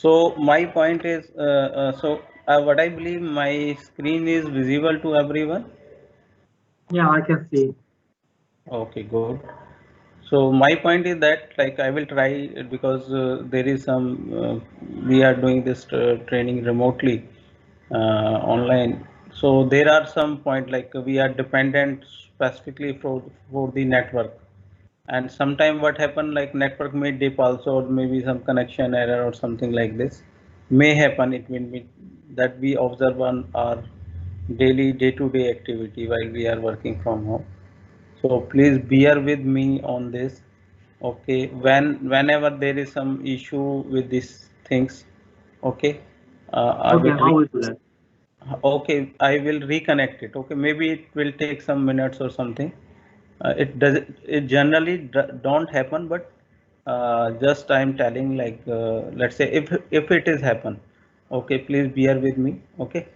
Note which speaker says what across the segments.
Speaker 1: So my point is, what I believe my screen is visible to everyone.
Speaker 2: Yeah, I can see.
Speaker 1: Okay, good. So my point is that like I will try it because there is some we are doing this training remotely online. So there are some point like we are dependent specifically for the network. And sometime what happen like network may dip also, or maybe some connection error or something like this may happen. It will be that we observe on our daily day-to-day activity while we are working from home. So please bear with me on this. Okay, whenever there is some issue with these things, okay, I
Speaker 2: Okay,
Speaker 1: will
Speaker 2: how will do that?
Speaker 1: okay, I will reconnect it. Okay, maybe it will take some minutes or something. It generally don't happen, but just I'm telling like let's say if it is happen, okay, please bear with me. Okay.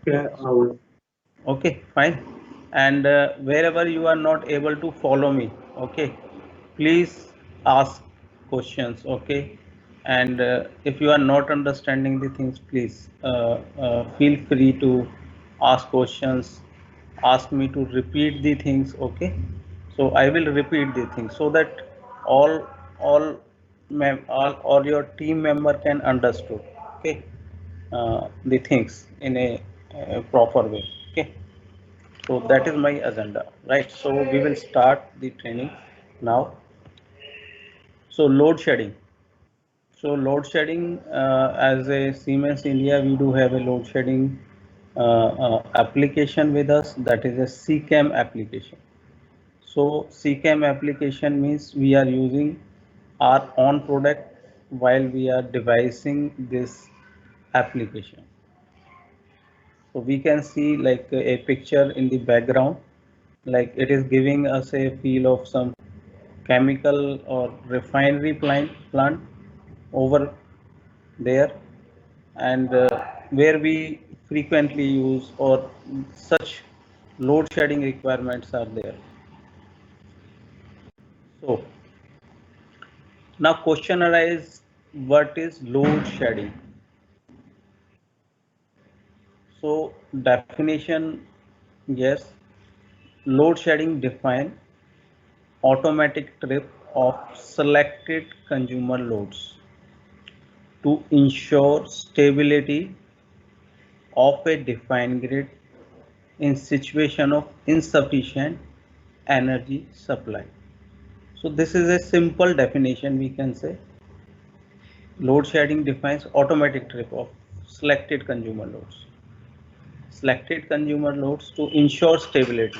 Speaker 2: Okay, I will.
Speaker 1: Okay, fine. And wherever you are not able to follow me, okay, please ask questions, okay. And if you are not understanding the things, please feel free to ask questions, ask me to repeat the things, okay. So I will repeat the things so that all all all your team member can understood, okay, the things in a proper way, okay. So that is my agenda, right? So we will start the training now. So load shedding. So load shedding, as a Siemens India, we do have a load shedding application with us. That is a CCAM application. So CCAM application means we are using our own product while we are devising this application. So we can see like a picture in the background, like it is giving us a feel of some chemical or refinery plant over there, and where we frequently use or such load shedding requirements are there. So now question arises, what is load shedding? So definition, yes, load shedding define automatic trip of selected consumer loads to ensure stability of a defined grid in situation of insufficient energy supply. So this is a simple definition. We can say load shedding defines automatic trip of selected consumer loads to ensure stability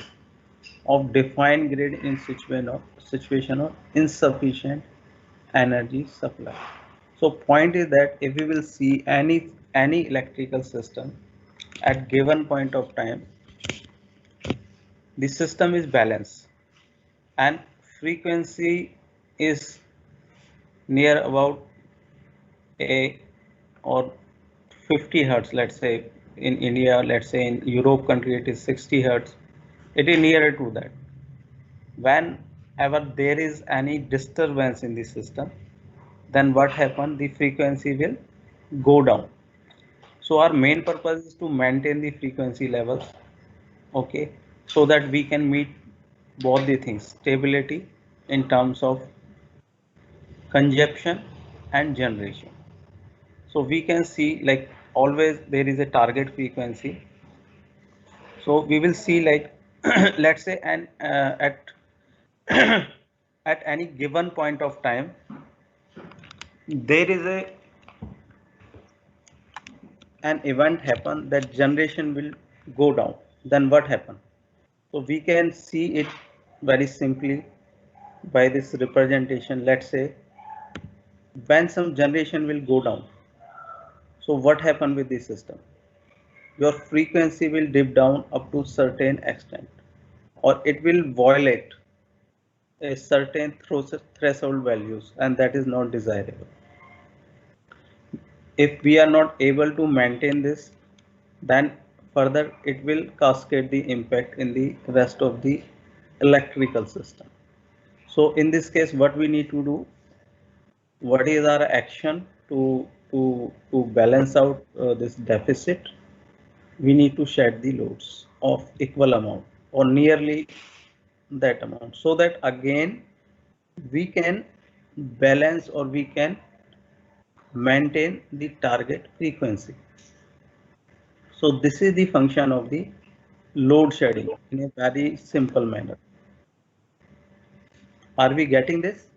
Speaker 1: of defined grid in situation of insufficient energy supply. So point is that if we will see any electrical system at given point of time, the system is balanced and frequency is near about a or 50 hertz. Let's say in India, let's say in Europe country it is 60 hertz. It is nearer to that. Whenever there is any disturbance in the system, then what happens? The frequency will go down. So our main purpose is to maintain the frequency levels, okay, so that we can meet both the things, stability in terms of consumption and generation. So we can see like always there is a target frequency. So we will see like let's say and at at any given point of time there is an event happen that generation will go down. Then what happen? So we can see it very simply by this representation. Let's say when some generation will go down, so what happen with this system? Your frequency will dip down up to certain extent, or it will violate a certain threshold values, and that is not desirable. If we are not able to maintain this, then further it will cascade the impact in the rest of the electrical system. So in this case, what we need to do, what is our action to balance out this deficit, we need to shed the loads of equal amount or nearly that amount, so that again we can balance or we can maintain the target frequency. So this is the function of the load shedding in a very simple manner. Are we getting this?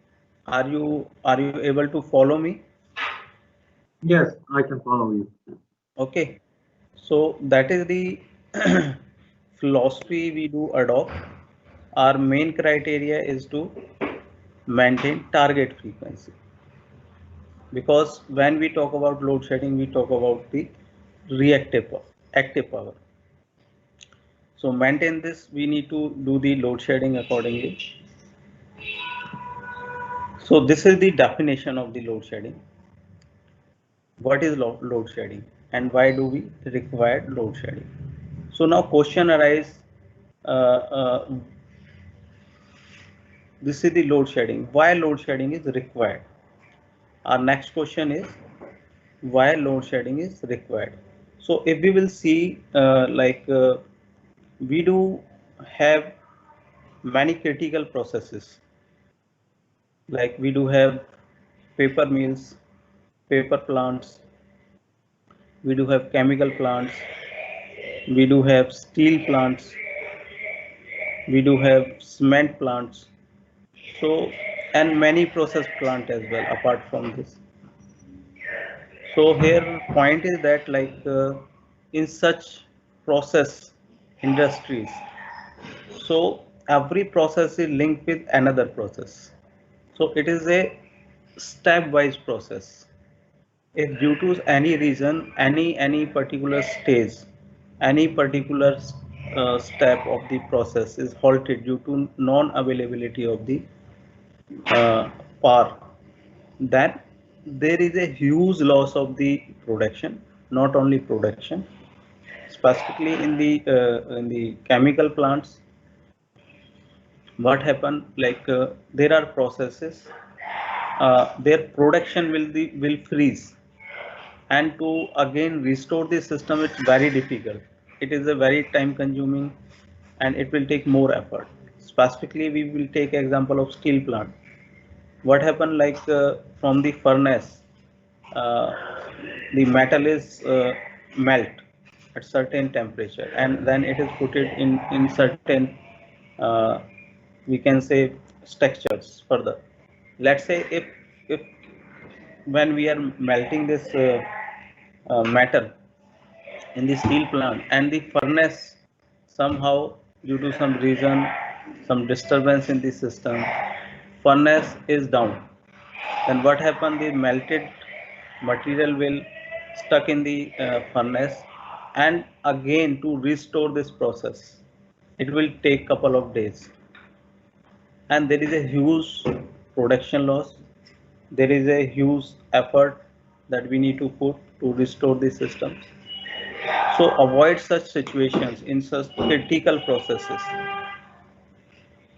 Speaker 1: Are you able to follow me?
Speaker 2: Yes, I can follow you.
Speaker 1: Okay, so that is the philosophy we do adopt. Our main criteria is to maintain target frequency, because when we talk about load shedding, we talk about the reactive power, active power. So maintain this, we need to do the load shedding accordingly. So this is the definition of the load shedding. What is load shedding and why do we require load shedding? So now question arise, this is the load shedding. Why load shedding is required? Our next question is why load shedding is required. So if we will see, we do have many critical processes, like we do have paper mills, paper plants, we do have chemical plants, we do have steel plants, we do have cement plants, so and many process plant as well apart from this. So here point is that in such process industries, so every process is linked with another process, so it is a stepwise process. If due to any reason, any particular stage, any particular step of the process is halted due to non-availability of the power, then there is a huge loss of the production. Not only production, specifically in the chemical plants, what happen, there are processes, their production will freeze, and to again restore the system, it's very difficult. It is a very time consuming and it will take more effort. Specifically we will take example of steel plant. What happened, from the furnace, uh, the metal is melt at certain temperature, and then it is put it in certain, uh, we can say, structures further. Let's say if when we are melting this metal in the steel plant, and the furnace somehow, due to some reason, some disturbance in the system, furnace is down, then what happen, the melted material will stuck in the furnace, and again to restore this process it will take couple of days, and there is a huge production loss. There is a huge effort that we need to put to restore the system. So avoid such situations in such critical processes.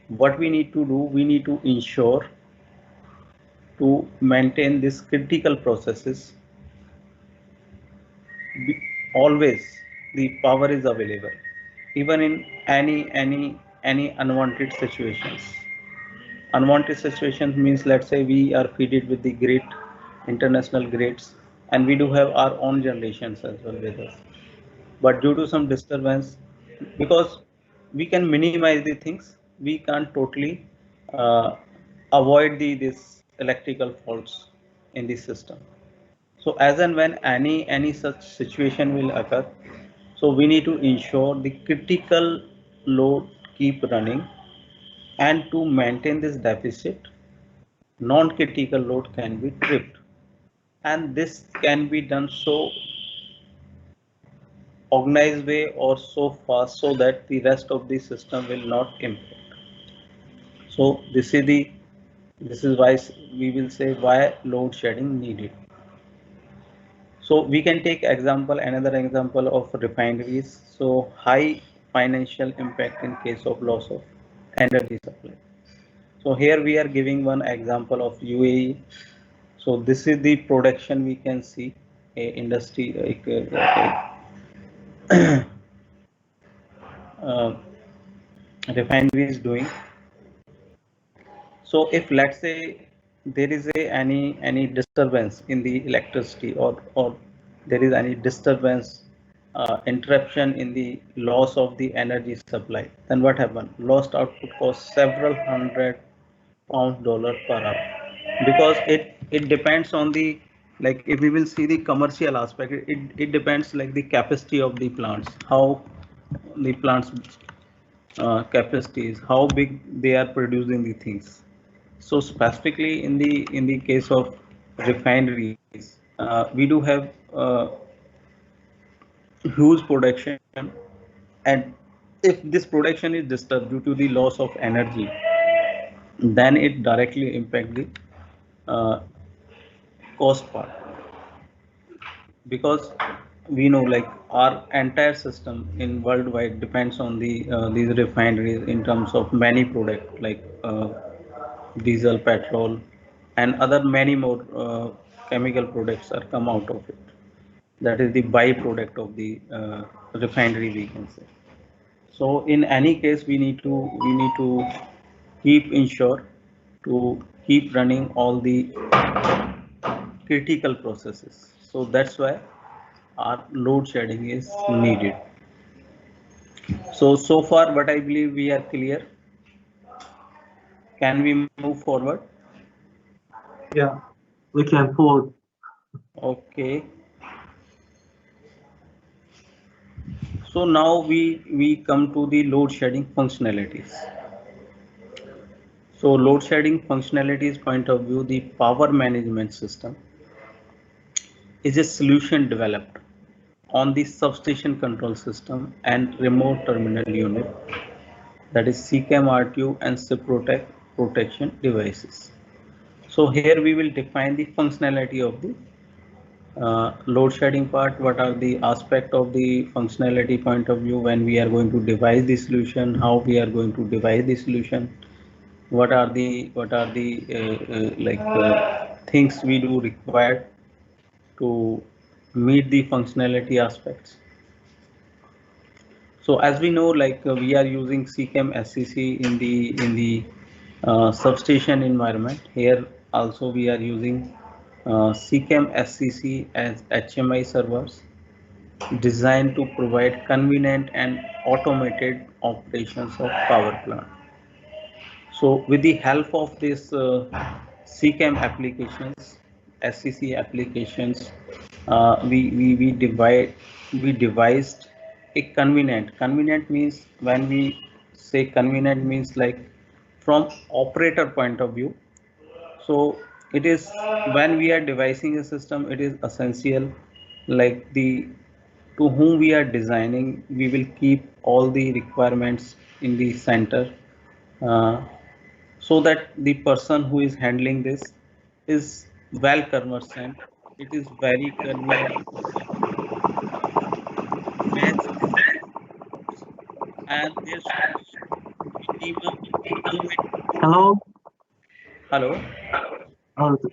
Speaker 1: What we need to do, we need to ensure to maintain these critical processes. Always the power is available, even in any unwanted situations. Unwanted situations means, let's say we are fed with the great international grades, and we do have our own generations as well with us, but due to some disturbance, because we can minimize the things, we can't totally uh, avoid this electrical faults in the system. So as and when any such situation will occur, so we need to ensure the critical load keep running, and to maintain this deficit, non-critical load can be tripped, and this can be done so organized way or so fast so that the rest of the system will not impact. So this is why we will say why load shedding needed. So we can take another example of refineries. So high financial impact in case of loss of energy supply. So here we are giving one example of UAE. So this is the production we can see a industry uh, refinery is doing. So if let's say there is any disturbance in the electricity, or there is any disturbance, interruption in the loss of the energy supply, then what happens? Lost output costs several hundred pounds dollar per hour, because it depends on the, like, if we will see the commercial aspect, it depends like the capacity of the plants, how the plants capacity is, how big they are producing the things. So specifically in the case of refineries, we do have huge production, and if this production is disturbed due to the loss of energy, then it directly impact the cost part, because we know like our entire system in worldwide depends on these refineries in terms of many product, like diesel, petrol, and other many more chemical products are come out of it. That is the byproduct of the refinery, we can say. So in any case, we need to keep ensure to keep running all the critical processes. So that's why our load shedding is needed. So far, what I believe we are clear. Can we move forward?
Speaker 2: Yeah, we can forward.
Speaker 1: Okay. So now we come to the load shedding functionalities. So load shedding functionalities point of view, the power management system is a solution developed on the substation control system and remote terminal unit, that is CCAM RTU and SIPROTEC protection devices. So here we will define the functionality of the load shedding part. What are the aspect of the functionality point of view when we are going to devise the solution, how we are going to devise the solution, what are the things we do required to meet the functionality aspects. So as we know, like we are using CCAM SCC in the substation environment. Here also we are using CCAM SCC as HMI servers designed to provide convenient and automated operations of power plant. So with the help of this CCAM applications, SCC applications, we devised a convenient. Convenient means, when we say convenient, means like from operator point of view. So it is, when we are devising a system, it is essential, like the to whom we are designing, we will keep all the requirements in the center, uh, so that the person who is handling this is well conversant. It is very convenient for them to match this, and there should be minimum
Speaker 2: Hello?
Speaker 1: hello.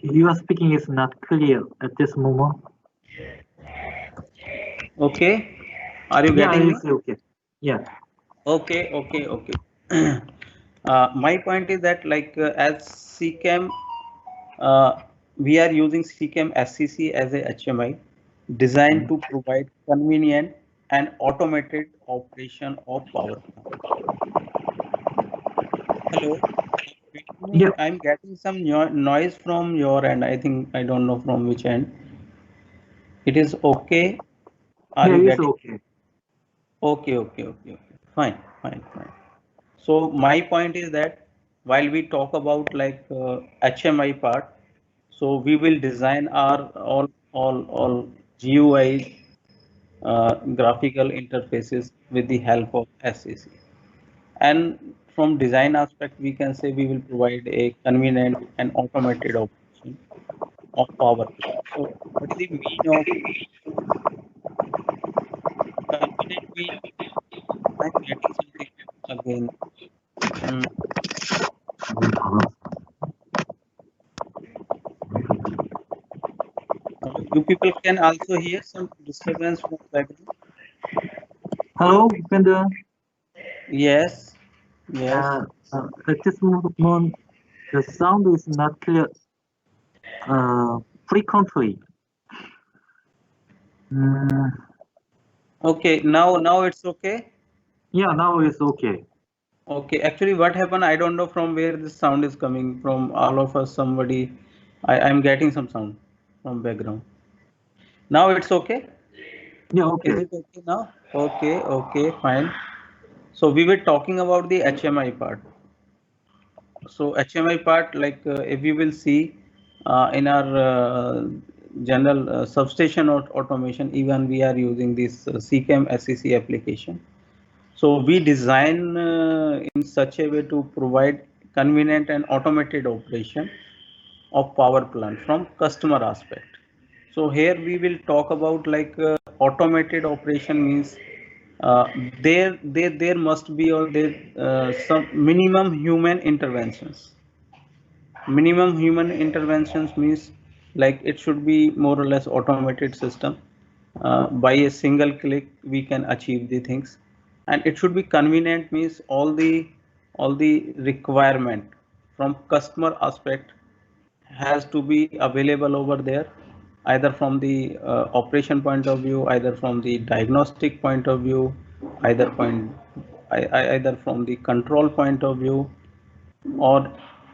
Speaker 2: Your speaking is not clear at this moment.
Speaker 1: Okay, are you
Speaker 2: Yeah,
Speaker 1: getting me?
Speaker 2: it's okay. Yeah.
Speaker 1: Okay. My point is that, like as CCAM, we are using CCAM SCC as a HMI designed to provide convenient and automated operation of power plant. Hello,
Speaker 2: Yeah.
Speaker 1: I'm getting some noise from your end. I think, I don't know from which end. It is okay. Are
Speaker 2: Yeah,
Speaker 1: you
Speaker 2: it's
Speaker 1: getting?
Speaker 2: okay.
Speaker 1: Okay. Fine. So my point is that while we talk about like HMI part, so we will design our all GUI graphical interfaces with the help of SAC. And from design aspect, we can say we will provide a convenient and automated operation of power plant. So what is the mean of convenient mean? I'm getting something again. Mm, people can also hear some disturbance from background?
Speaker 2: Hello, Bender.
Speaker 1: Yes, yes.
Speaker 2: At this moment, the sound is not clear frequently.
Speaker 1: Okay, now it's okay.
Speaker 2: Yeah, now it's okay.
Speaker 1: Okay, actually what happened, I don't know from where this sound is coming from. All of us, somebody, I'm getting some sound from background. Now it's okay.
Speaker 2: Yeah,
Speaker 1: Is
Speaker 2: okay.
Speaker 1: it okay now? Okay, okay, fine. So we were talking about the HMI part. So HMI part, like if you will see in our general substation automation, even we are using this CCAM SEC application. So we design in such a way to provide convenient and automated operation of power plant from customer aspect. So here we will talk about like automated operation means uh, there must be or there some minimum human interventions. Minimum human interventions means like it should be more or less automated system. By a single click we can achieve the things, and it should be convenient means all the requirement from customer aspect has to be available over there, either from the operation point of view, either from the diagnostic point of view, either from the control point of view, or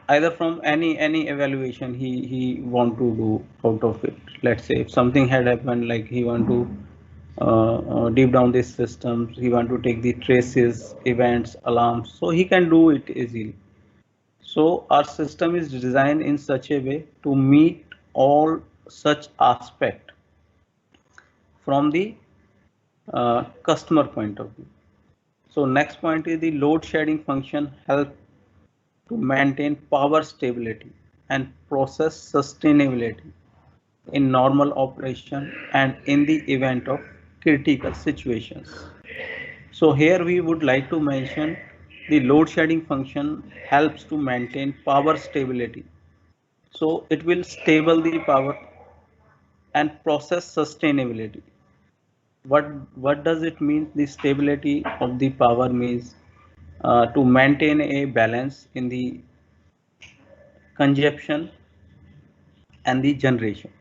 Speaker 1: either from any evaluation he want to do out of it. Let's say if something had happened, like he want to deep down these systems, he want to take the traces, events, alarms, so he can do it easily. So our system is designed in such a way to meet all such aspect from the customer point of view. So next point is the load shedding function help to maintain power stability and process sustainability in normal operation and in the event of critical situations. So here we would like to mention the load shedding function helps to maintain power stability. So it will stable the power and process sustainability. What does it mean? The stability of the power means to maintain a balance in the consumption and the generation.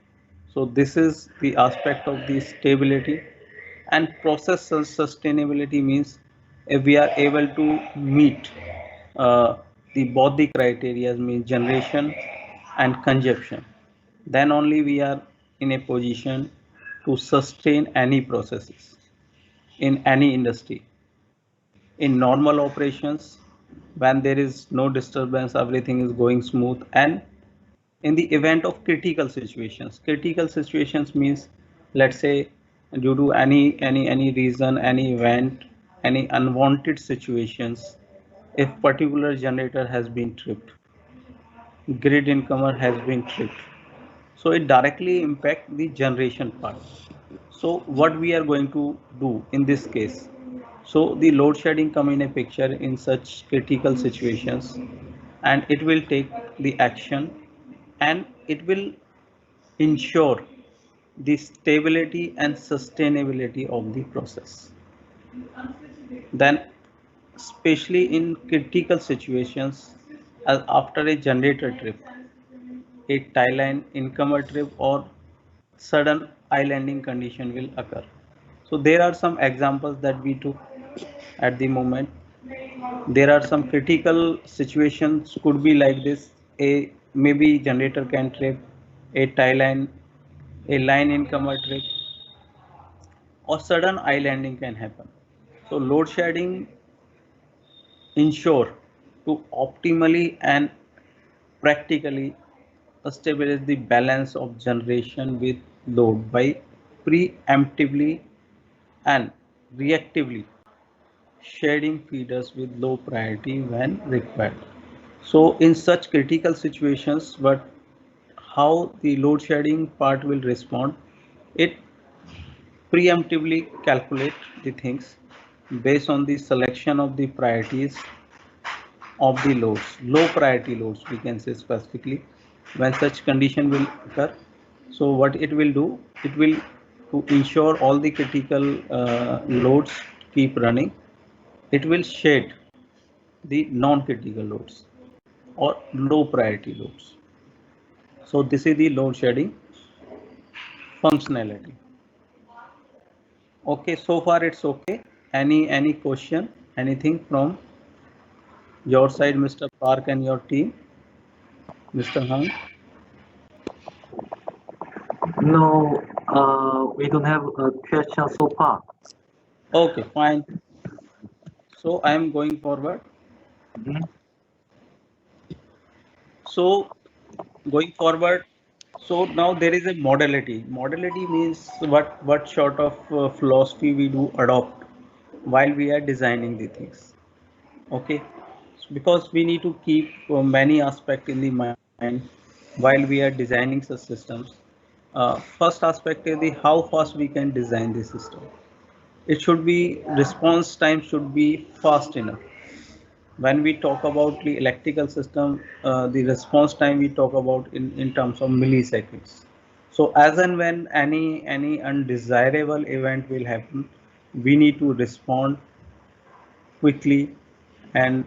Speaker 1: So this is the aspect of the stability, and process sustainability means if we are able to meet the both the criteria means generation and consumption, then only we are in a position to sustain any processes in any industry. In normal operations, when there is no disturbance, everything is going smooth, and in the event of critical situations means, let's say due to any reason, any event, any unwanted situations, if particular generator has been tripped, grid incomer has been tripped, so it directly impact the generation part. So what we are going to do in this case, so the load shedding come in a picture in such critical situations, and it will take the action, and it will ensure the stability and sustainability of the process. Then especially in critical situations, as after a generator trip, a tie line incomer trip, or sudden islanding condition will occur. So there are some examples that we took at the moment. There are some critical situations could be like this: a maybe generator can trip, a tie line, a line incomer trip, or sudden islanding can happen. So load shedding ensure to optimally and practically establish the balance of generation with load by preemptively and reactively shading feeders with low priority when required. So in such critical situations, but how the load shedding part will respond, it preemptively calculate the things based on the selection of the priorities of the loads, low priority loads we can say specifically when such condition will occur. So what it will do, it will, to ensure all the critical loads keep running, it will shed the non-critical loads or low priority loads. So this is the load shedding functionality. Okay, so far it's okay. Any question, anything from your side, Mr. Park, and your team, Mr. Hung?
Speaker 2: No, we don't have a question so far.
Speaker 1: Okay, fine. So I am going forward.
Speaker 2: Mhm.
Speaker 1: So going forward, so now there is a modality. Modality means what sort of philosophy we do adopt while we are designing the things. Okay, because we need to keep many aspects in the mind while we are designing such systems. First aspect is the how fast we can design the system. It should be, response time should be fast enough. When we talk about the electrical system, the response time we talk about in terms of milliseconds. So as and when any undesirable event will happen, we need to respond quickly, and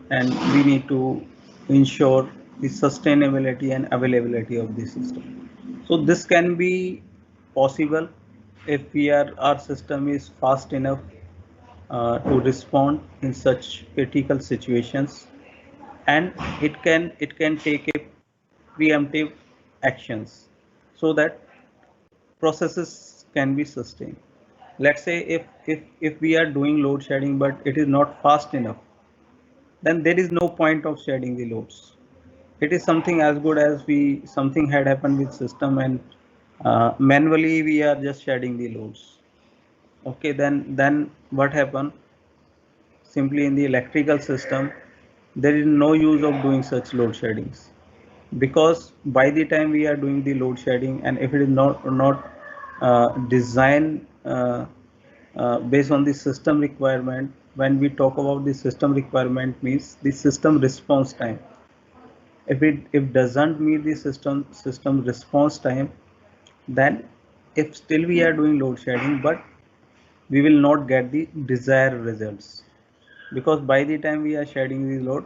Speaker 1: we need to ensure the sustainability and availability of the system. So this can be possible if our system is fast enough to respond in such critical situations, and it can take a preemptive actions so that processes can be sustained. Let's say if we are doing load shedding but it is not fast enough, then there is no point of shedding the loads. It is something as good as something had happened with system, and manually we are just shedding the loads. Okay, then what happened? Simply in the electrical system, there is no use of doing such load sheddings, because by the time we are doing the load shedding, and if it is not designed based on the system requirement, when we talk about the system requirement means the system response time. If doesn't meet the system response time, then if still we are doing load shedding, but we will not get the desired results, because by the time we are shedding the load,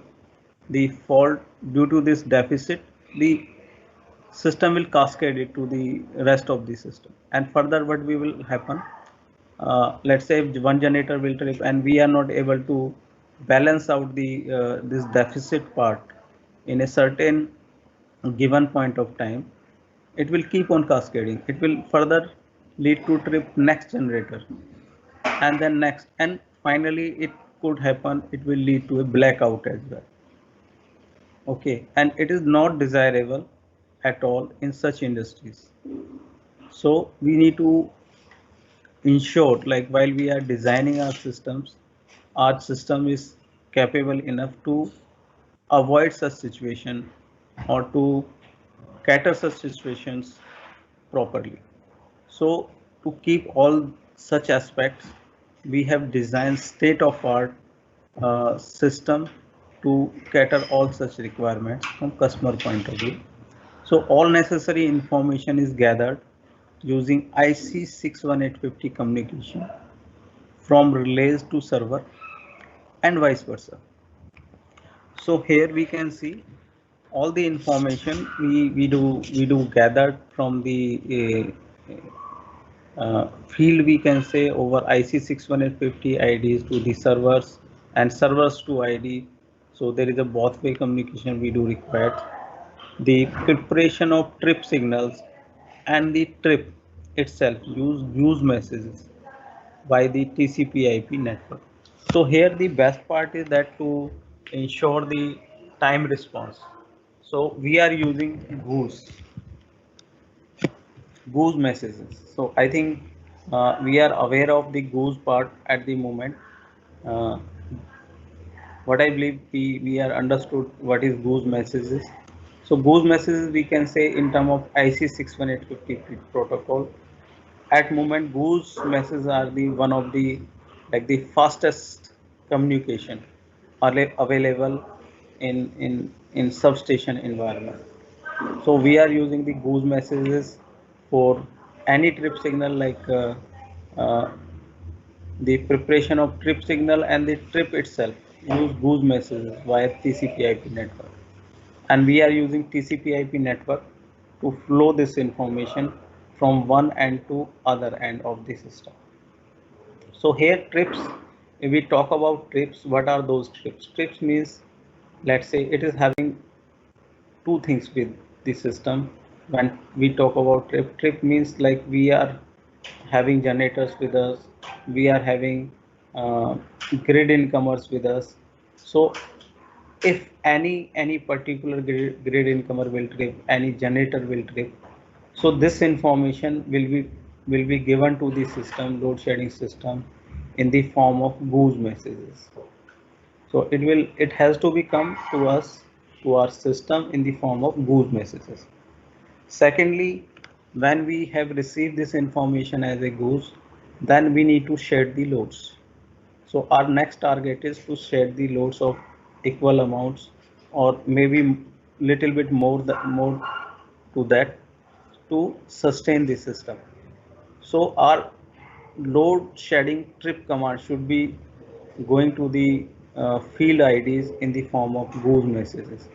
Speaker 1: the fault due to this deficit, the system will cascade it to the rest of the system, and further what will happen, let's say if one generator will trip and we are not able to balance out the this deficit part in a certain given point of time, it will keep on cascading. It will further lead to trip next generator, and then next, and finally it could happen, it will lead to a blackout as well. Okay, and it is not desirable at all in such industries. So we need to ensure, like while we are designing our system is capable enough to avoid such situation or to cater such situations properly. So to keep all such aspects, we have designed state-of-art system to cater all such requirements from customer point of view. So all necessary information is gathered using IC 61850 communication from relays to server and vice versa. So here we can see all the information we do gathered from the field, we can say, over IC 61850 IDs to the servers and servers to ID. So there is a both way communication we do require. The preparation of trip signals and the trip itself use messages by the TCP/IP network. So here the best part is that to ensure the time response. So we are using goose messages. So I think we are aware of the goose part at the moment. Uh, what I believe we are understood what is goose messages. So goose messages we can say in term of IC 61850 protocol. At moment, goose messages are the one of the like the fastest communication available in substation environment. So we are using the goose messages for any trip signal like the preparation of trip signal and the trip itself use goose messages via TCP/IP network, and we are using TCP/IP network to flow this information from one end to other end of the system. So here trips, if we talk about trips, what are those trips? Trips means, let's say it is having two things with the system. When we talk about trip means like we are having generators with us, we are having grid incomers with us. So if any particular grid incomer will trip, any generator will trip, so this information will be given to the system, load shedding system, in the form of goose messages. So it has to be come to us, to our system, in the form of goose messages. Secondly, when we have received this information as a goose, then we need to shed the loads. So our next target is to shed the loads of equal amounts, or maybe little bit more to that, to sustain the system. So our load shedding trip command should be going to the field IDs in the form of goose messages,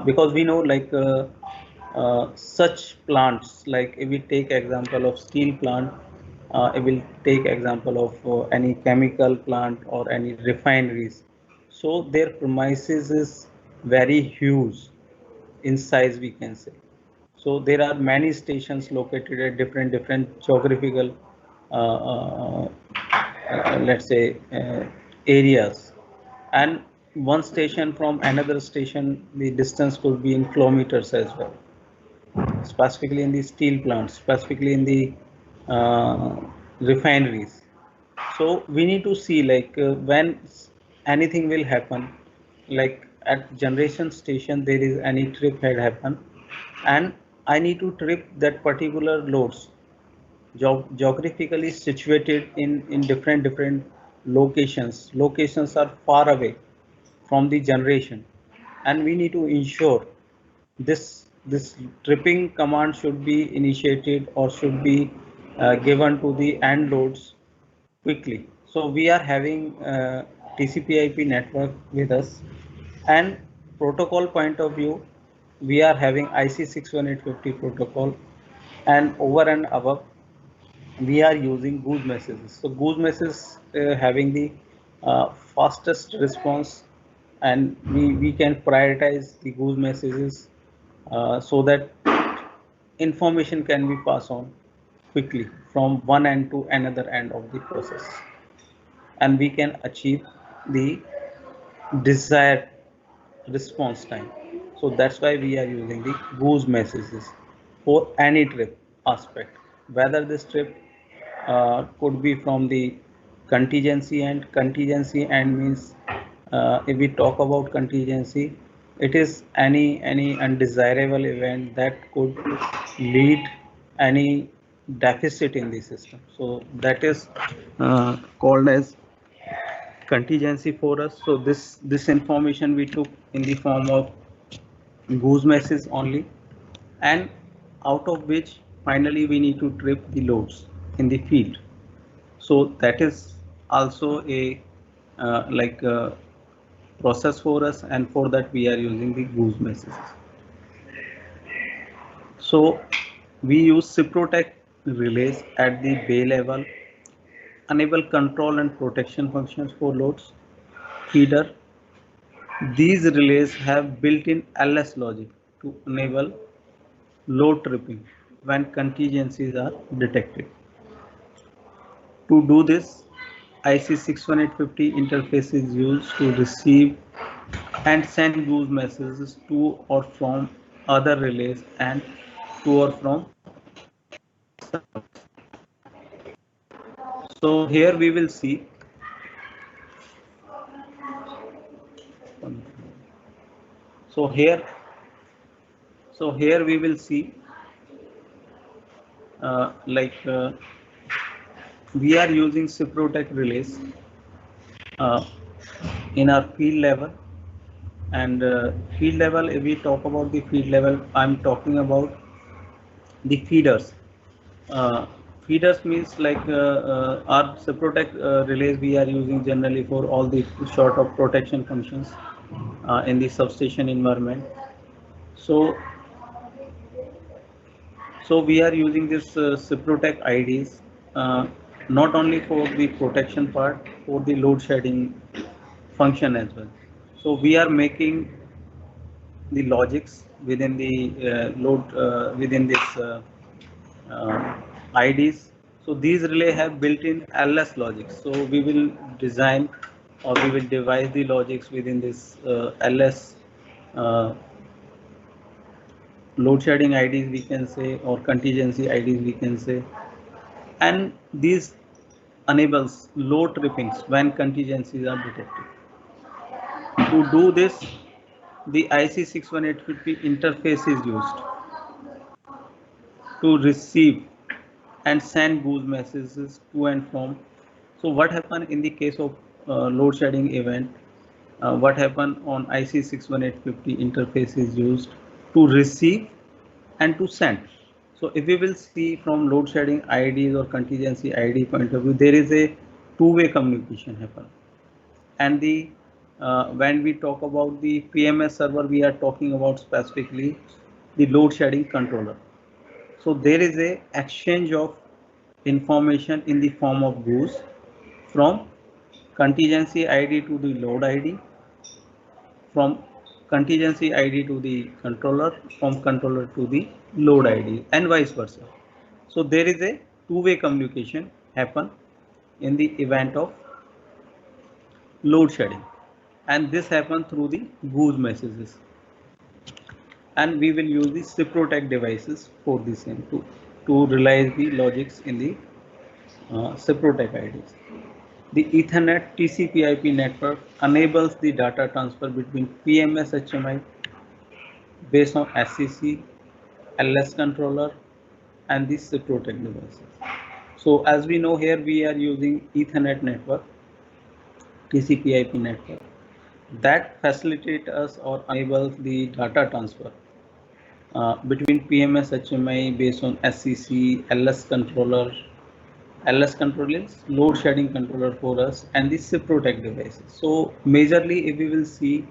Speaker 1: because we know like such plants, like if we take example of steel plant, it will take example of any chemical plant or any refineries, so their premises is very huge in size, we can say. So there are many stations located at different geographical let's say areas, and one station from another station, the distance could be in kilometers as well, specifically in the steel plants, specifically in the uh, refineries. So we need to see like when anything will happen, like at generation station there is any trip had happened, and I need to trip that particular loads geographically situated in different locations are far away from the generation, and we need to ensure this tripping command should be initiated or should be given to the end loads quickly. So we are having TCP/IP network with us, and protocol point of view, we are having IC 61850 protocol, and over and above we are using goose messages. So goose messages having the fastest response, and we can prioritize the goose messages so that information can be passed on quickly from one end to another end of the process, and we can achieve the desired response time. So that's why we are using the goose messages for any trip aspect, whether this trip could be from the contingency end. Contingency end means, if we talk about contingency, it is any undesirable event that could lead any deficit in the system. So that is called as contingency for us. So this information we took in the form of goose message only, and out of which finally we need to trip the loads in the field. So that is also a like process for us, and for that we are using the goose messages. So we use Ciprotech relays at the bay level, enable control and protection functions for loads. Feeder, these relays have built-in LS logic to enable load tripping when contingencies are detected. To do this, IC 61850 interface is used to receive and send goose messages to or from other relays and to or from. So here we will see. So here we will see like we are using Ciprotech relays in our field level, and field level, if we talk about the field level, I'm talking about the feeders. Feeders means like our Cyprotec relays we are using generally for all the sort of protection functions in the substation environment. So we are using this Cyprotec IDs not only for the protection part, for the load shedding function as well. So we are making the logics within the load within this IDs. So these relay have built-in LS logics. So we will design or we will devise the logics within this LS load shedding IDs we can say, or contingency IDs we can say, and these enables load trippings when contingencies are detected. To do this, the IC61850 interface is used to receive and send boost messages to and from. So what happened in the case of load shedding event? What happened on IC61850 interface is used to receive and to send. So if we will see from load shedding IDs or contingency ID point of view, there is a two-way communication happen. And the when we talk about the PMS server, we are talking about specifically the load shedding controller. So there is a exchange of information in the form of boost from contingency ID to the load ID, from contingency ID to the controller, from controller to the load ID, and vice versa. So there is a two-way communication happen in the event of load shedding, and this happens through the boost messages. And we will use the Cyprotec devices for the same to realize the logics in the Cyprotec IDs. The Ethernet TCP/IP network enables the data transfer between PMS HMI based on SCC, LS controller, and the Cyprotec devices. So as we know here, we are using Ethernet network, TCP/IP network that facilitate us or enables the data transfer between PMS HMI based on SCC, LS controller. LS controller is load shedding controller for us, and the Cyprotec devices. So majorly, if we will see,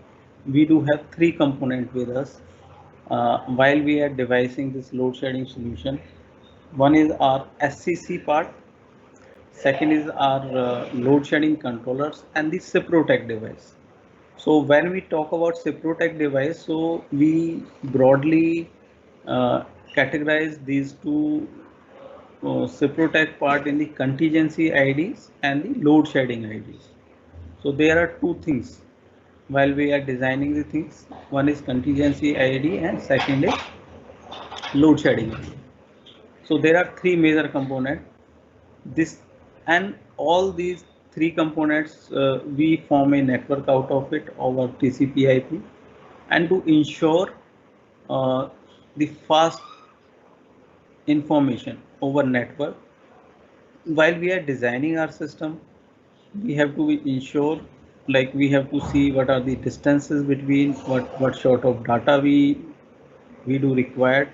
Speaker 1: we do have three components with us while we are devising this load shedding solution. One is our SCC part, second is our load shedding controllers, and the Cyprotec device. So when we talk about Cyprotec device, so we broadly categorize these two Cyprotec part in the contingency IDs and the load shedding IDs. So there are two things while we are designing the things. One is contingency ID and second is load shedding ID. So there are three major components. This and all these three components we form a network out of it over TCP/IP, and to ensure the fast information over network. While we are designing our system, we have to ensure, like we have to see what are the distances between what sort of data we do required,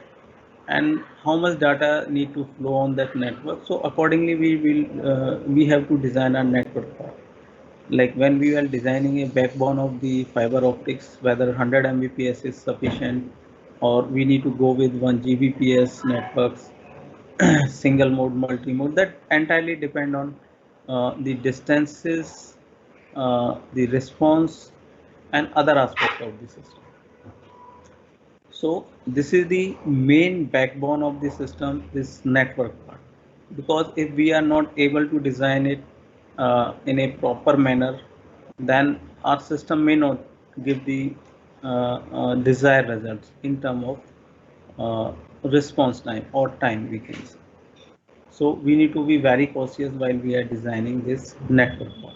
Speaker 1: and how much data need to flow on that network. So accordingly, we have to design our network part. Like when we are designing a backbone of the fiber optics, whether 100 Mbps is sufficient, or we need to go with 1 Gbps networks, single mode, multi-mode, that entirely depend on the distances, the response, and other aspect of the system. So this is the main backbone of the system, this network part, because if we are not able to design it in a proper manner, then our system may not give the desired results in terms of response time or time, we can say. So we need to be very cautious while we are designing this network part.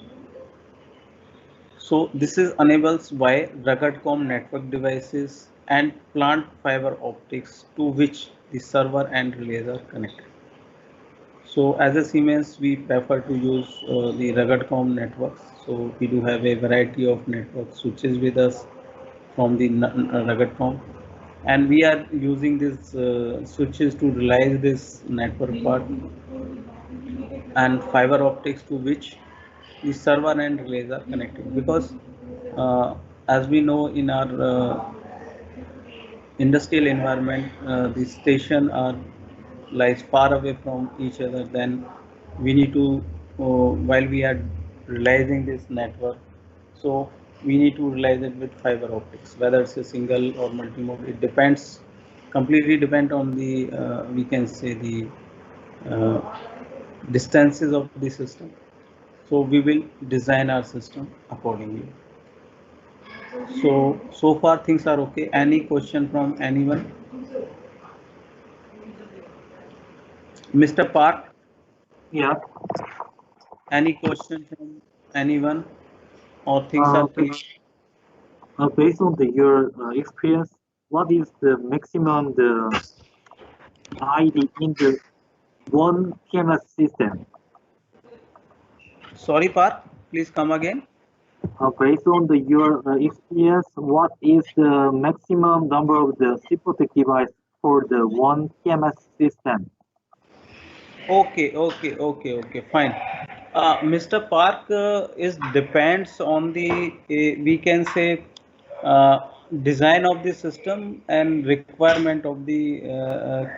Speaker 1: So this is enables by rugged-COM network devices and plant fiber optics to which the server and relays are connected. So as a Siemens, we prefer to use the rugged-COM networks. So we do have a variety of network switches with us from the rugged-COM. and we are using these switches to realize this network part and fiber optics to which the server and relays are connected, because as we know in our industrial environment, the station are lies far away from each other. Then we need to, while we are realizing this network, so we need to realize it with fiber optics, whether it's a single or multimode. It depends, completely depend on the we can say the uh, distances of the system. So we will design our system accordingly. So far things are okay. Any question from anyone? Mr. Park,
Speaker 2: Yeah.
Speaker 1: any question from anyone, or things are clear?
Speaker 2: Based on your experience, what is the maximum the ID in the one PMS system?
Speaker 1: Sorry, Park, please come again.
Speaker 2: Based on your experience, what is the maximum number of the supported device for the one PMS system?
Speaker 1: Okay, fine. Mr. Park, is depends on the we can say design of the system and requirement of the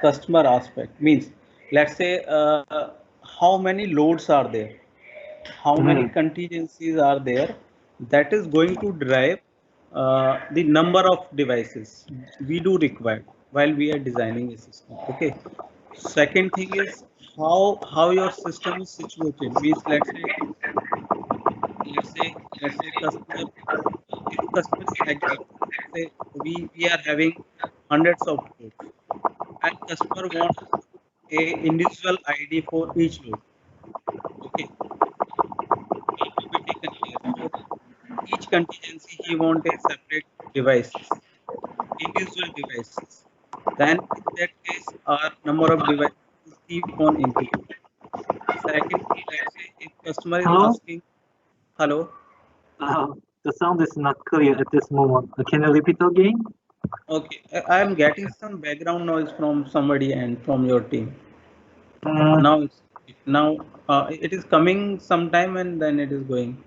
Speaker 1: customer aspect. Means, let's say how many loads are there, how many contingencies are there, that is going to drive the number of devices we do require while we are designing a system. Okay. Second thing is how your system is situated. Means, let's say customer, if customer is agreed, let's say we are having hundreds of loads, and customer wants a individual ID for each load. Okay, need to be taken care. For each contingency, he wants a separate devices, individual devices. Then in that case, our number of devices keep on increasing. Secondly, let's say if customer is
Speaker 2: Hello?
Speaker 1: asking, hello,
Speaker 2: The sound is not clear at this moment. Can you repeat again?
Speaker 1: okay, I am getting some background noise from somebody and from your team. Now it is coming sometime and then it is going.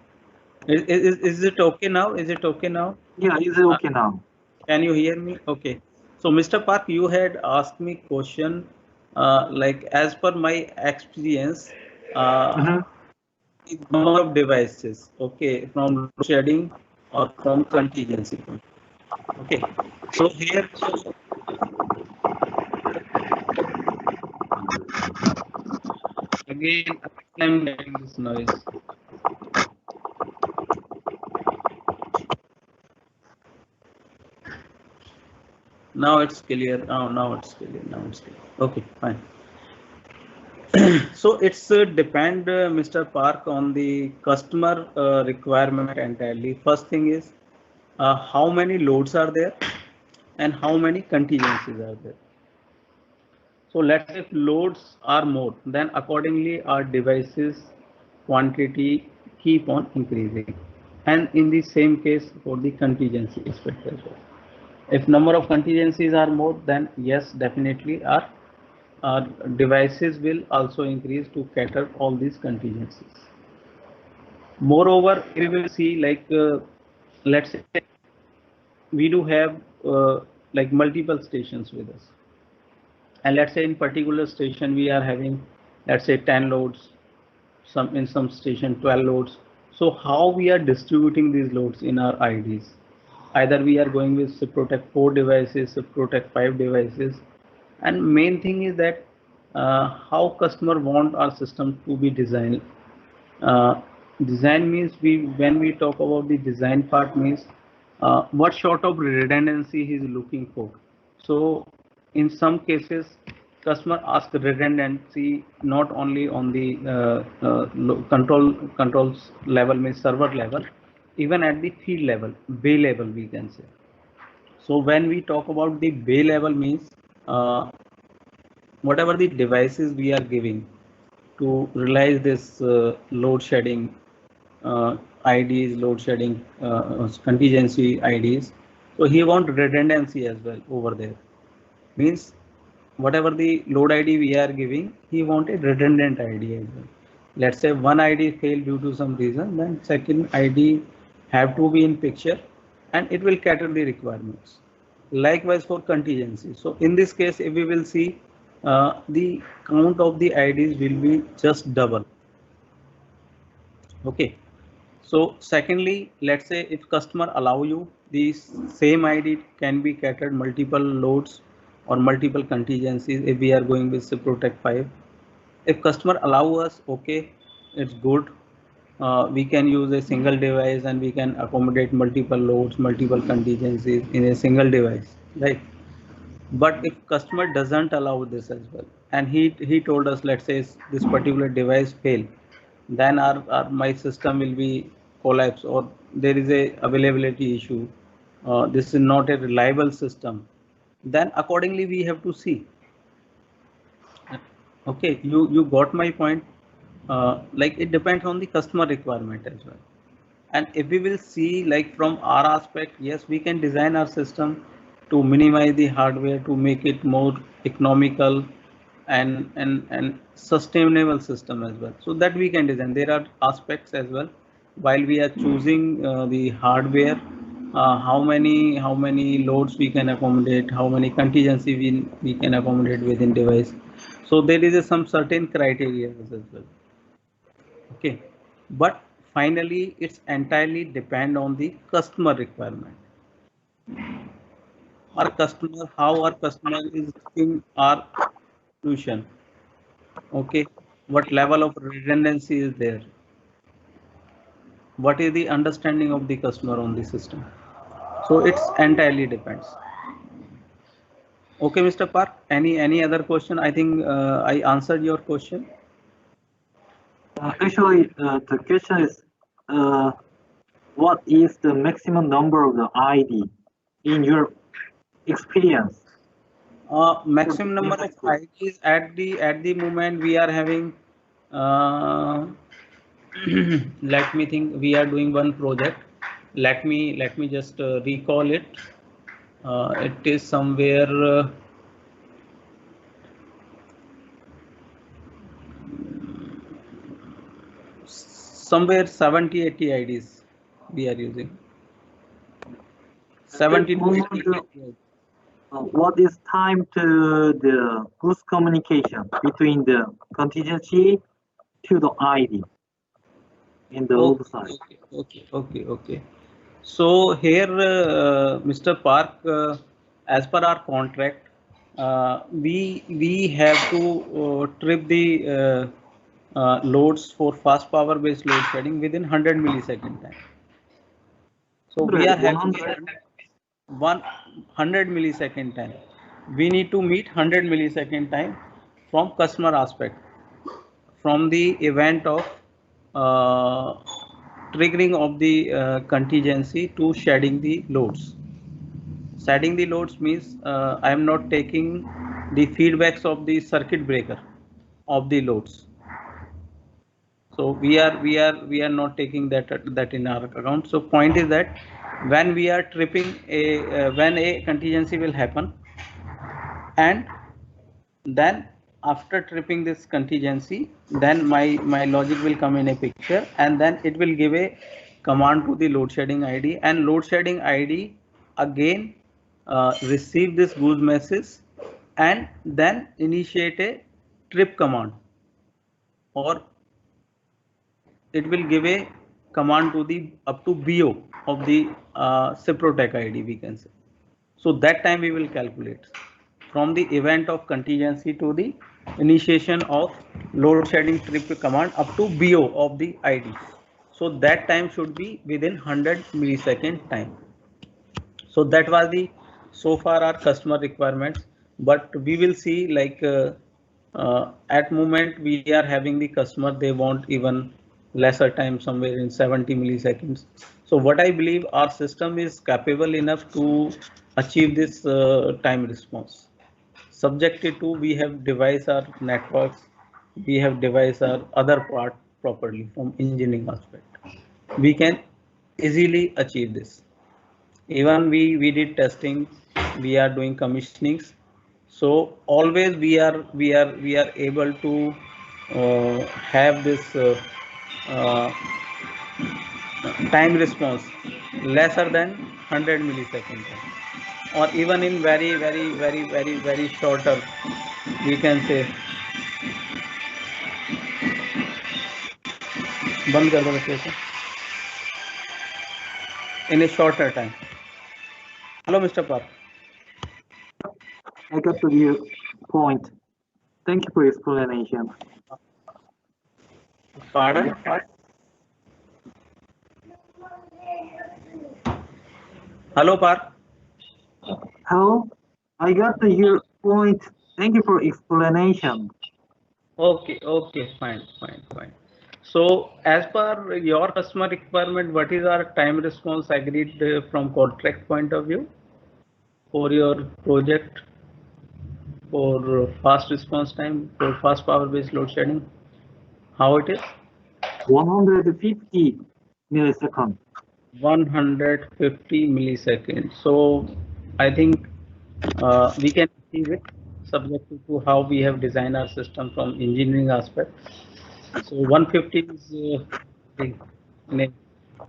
Speaker 1: Is it okay now? Is it okay now?
Speaker 2: Yeah, is it okay now?
Speaker 1: Can you hear me? Okay. So, Mr. Park, you had asked me question like as per my experience,
Speaker 2: Mm-hmm.
Speaker 1: the number of devices, okay, from load shedding or from contingency. Okay. So here, again I'm getting this noise. Now it's clear. Oh, now it's clear. Now it's clear. Okay, fine. So it's depend, Mr. Park, on the customer requirement entirely. First thing is how many loads are there and how many contingencies are there. So let's say if loads are more, then accordingly our devices quantity keep on increasing. And in the same case for the contingency aspect as well. If number of contingencies are more, then yes, definitely our devices will also increase to cater all these contingencies. Moreover, we will see like let's say we do have like multiple stations with us, and let's say in particular station we are having, let's say 10 loads, some in some station 12 loads. So how we are distributing these loads in our IDs? Either we are going with protect 4 devices, protect 5 devices, and main thing is that how customer want our system to be designed. uh, Design means, when we talk about the design part means what sort of redundancy he is looking for. So in some cases customer ask redundancy not only on the controls level, means server level, even at the field level, bay level we can say. So when we talk about the bay level means whatever the devices we are giving to realize this load shedding IDs, load shedding contingency IDs. So he want redundancy as well over there. Means whatever the load ID we are giving, he wanted redundant ID as well. Let's say one ID failed due to some reason, then second ID have to be in picture and it will cater the requirements. Likewise for contingency. So in this case, if we will see the count of the IDs will be just double. Okay. So secondly, let's say if customer allow you, the same ID can be catered multiple loads or multiple contingencies if we are going with Protect 5. If customer allow us, okay, it's good. We can use a single device and we can accommodate multiple loads, multiple contingencies in a single device, right? But if customer doesn't allow this as well, and he told us, let's say this particular device fail, then our my system will be collapse or there is a availability issue. This is not a reliable system. Then accordingly we have to see. Okay, you got my point. Like it depends on the customer requirement as well. And if we will see like from our aspect, yes, we can design our system to minimize the hardware to make it more economical and sustainable system as well. So that we can design. There are aspects as well while we are choosing the hardware. How many loads we can accommodate, how many contingency we can accommodate within device. So there is some certain criteria as well. Okay, but finally it's entirely depend on the customer requirement. Our customer, how our customer is in our solution. Okay, what level of redundancy is there, what is the understanding of the customer on the system. So it's entirely depends. Okay, Mr. Park, any other question? I think I answered your question.
Speaker 2: Actually, the question is, what is the maximum number of the ID in your experience?
Speaker 1: Maximum number of IDs at the moment we are having. Let me think. We are doing one project. Let me just recall it. It is somewhere. Somewhere 70-80 IDs we are using. 70 to 80.
Speaker 2: What is time to the boost communication between the contingency to the ID in the load side?
Speaker 1: Okay. So here, Mr. Park, as per our contract, we have to trip the loads for fast power based load shedding within 100 millisecond time. So we are having 100 millisecond time. We need to meet 100 millisecond time from customer aspect, from the event of triggering of the contingency to shedding the loads. Shedding the loads means I am not taking the feedbacks of the circuit breaker of the loads. So we are not taking that in our account. So point is that when we are tripping when a contingency will happen, and then after tripping this contingency, then my logic will come in a picture, and then it will give a command to the load shedding ID, and load shedding ID again receive this goose message and then initiate a trip command, or it will give a command to the up to BO of the Ciprotec ID, we can say. So that time we will calculate from the event of contingency to the initiation of load shedding trip command up to BO of the ID. So that time should be within 100 millisecond time. So that was the so far our customer requirements, but we will see like at moment we are having the customer, they want even lesser time, somewhere in 70 milliseconds. So what I believe, our system is capable enough to achieve this time response. Subjected to we have devised our networks, we have devised our other part properly from engineering aspect. We can easily achieve this. Even we did testing, we are doing commissionings. So always we are able to have this uh, time response lesser than 100 millisecond time, or even in very shorter, we can say. बंद कर दो बच्चे को. In a shorter time. Hello, Mr. Park.
Speaker 2: I got to your point. Thank you for your explanation.
Speaker 1: Pardon? Hello, Park.
Speaker 2: Hello, I got to your point. Thank you for explanation.
Speaker 1: Okay, fine. So, as per your customer requirement, what is our time response agreed from contract point of view for your project, for fast response time, for fast power based load shedding? How it is?
Speaker 2: 150 milliseconds.
Speaker 1: 150 milliseconds. So, I think we can achieve it subject to how we have designed our system from engineering aspect. So 150 is in a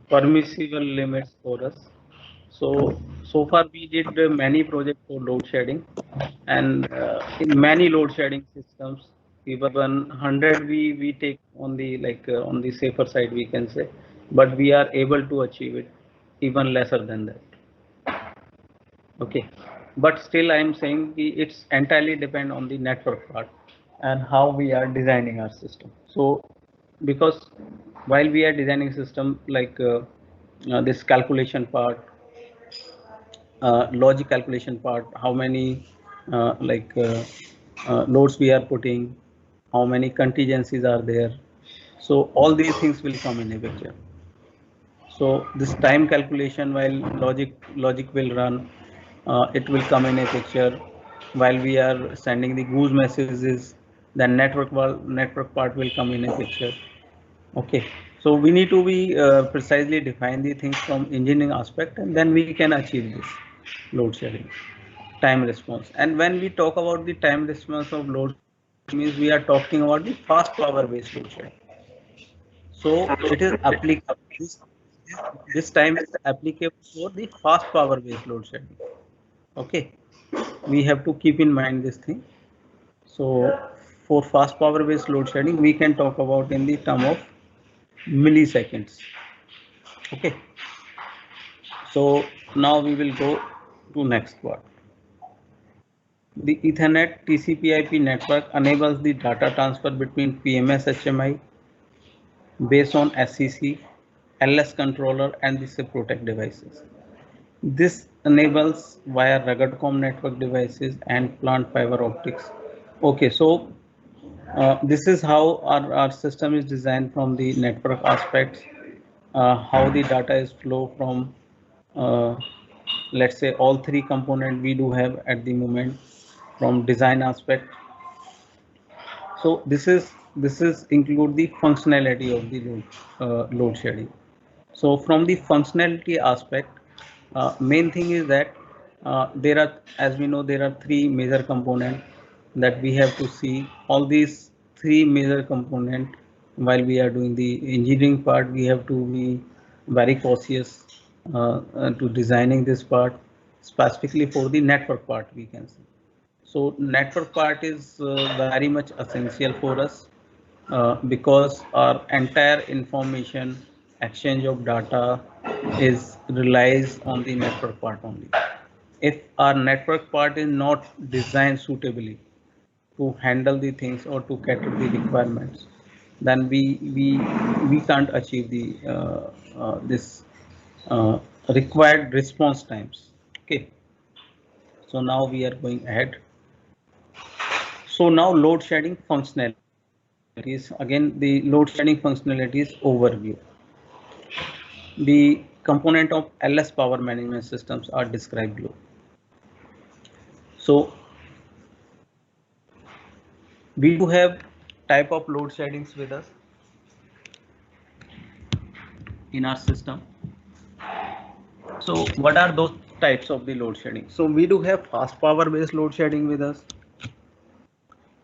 Speaker 1: permissible limits for us. So far we did many projects for load shedding, and in many load shedding systems, even 100 we take on the on the safer side, we can say, but we are able to achieve it even lesser than that. Okay, but still I am saying it's entirely depend on the network part and how we are designing our system. So because while we are designing system this calculation part, logic calculation part, how many loads we are putting, how many contingencies are there, so all these things will come in a picture. So this time calculation, while logic will run, it will come in a picture. While we are sending the goose messages, then network part will come in a picture. Okay, so we need to be precisely define the things from engineering aspect, and then we can achieve this load sharing time response. And when we talk about the time response of load sharing, means we are talking about the fast power based load sharing. So it is applicable. This time is applicable for the fast power based load shedding. Okay, we have to keep in mind this thing. So for fast power based load shedding, we can talk about in the term of milliseconds. Okay, so now we will go to next part. The Ethernet TCP/IP network enables the data transfer between PMS HMI based on SCC, LS controller, and the SIP-protect devices. This enables via rugged COM network devices and plant fiber optics. Okay, so this is how our system is designed from the network aspects, how the data is flow from, let's say, all three components we do have at the moment from design aspect. So this is include the functionality of the load shedding. So from the functionality aspect, main thing is that there are, as we know, there are three major components that we have to see. All these three major components, while we are doing the engineering part, we have to be very cautious to designing this part specifically for the network part, we can say. So network part is very much essential for us because our entire information exchange of data is relies on the network part only. If our network part is not designed suitably to handle the things or to cater the requirements, then we can't achieve the this required response times. Okay, so now we are going ahead. So now load shedding functionalities. Again, the load shedding functionalities overview. The component of LS power management systems are described below. So we do have type of load sheddings with us in our system. So what are those types of the load shedding? So we do have fast power based load shedding with us.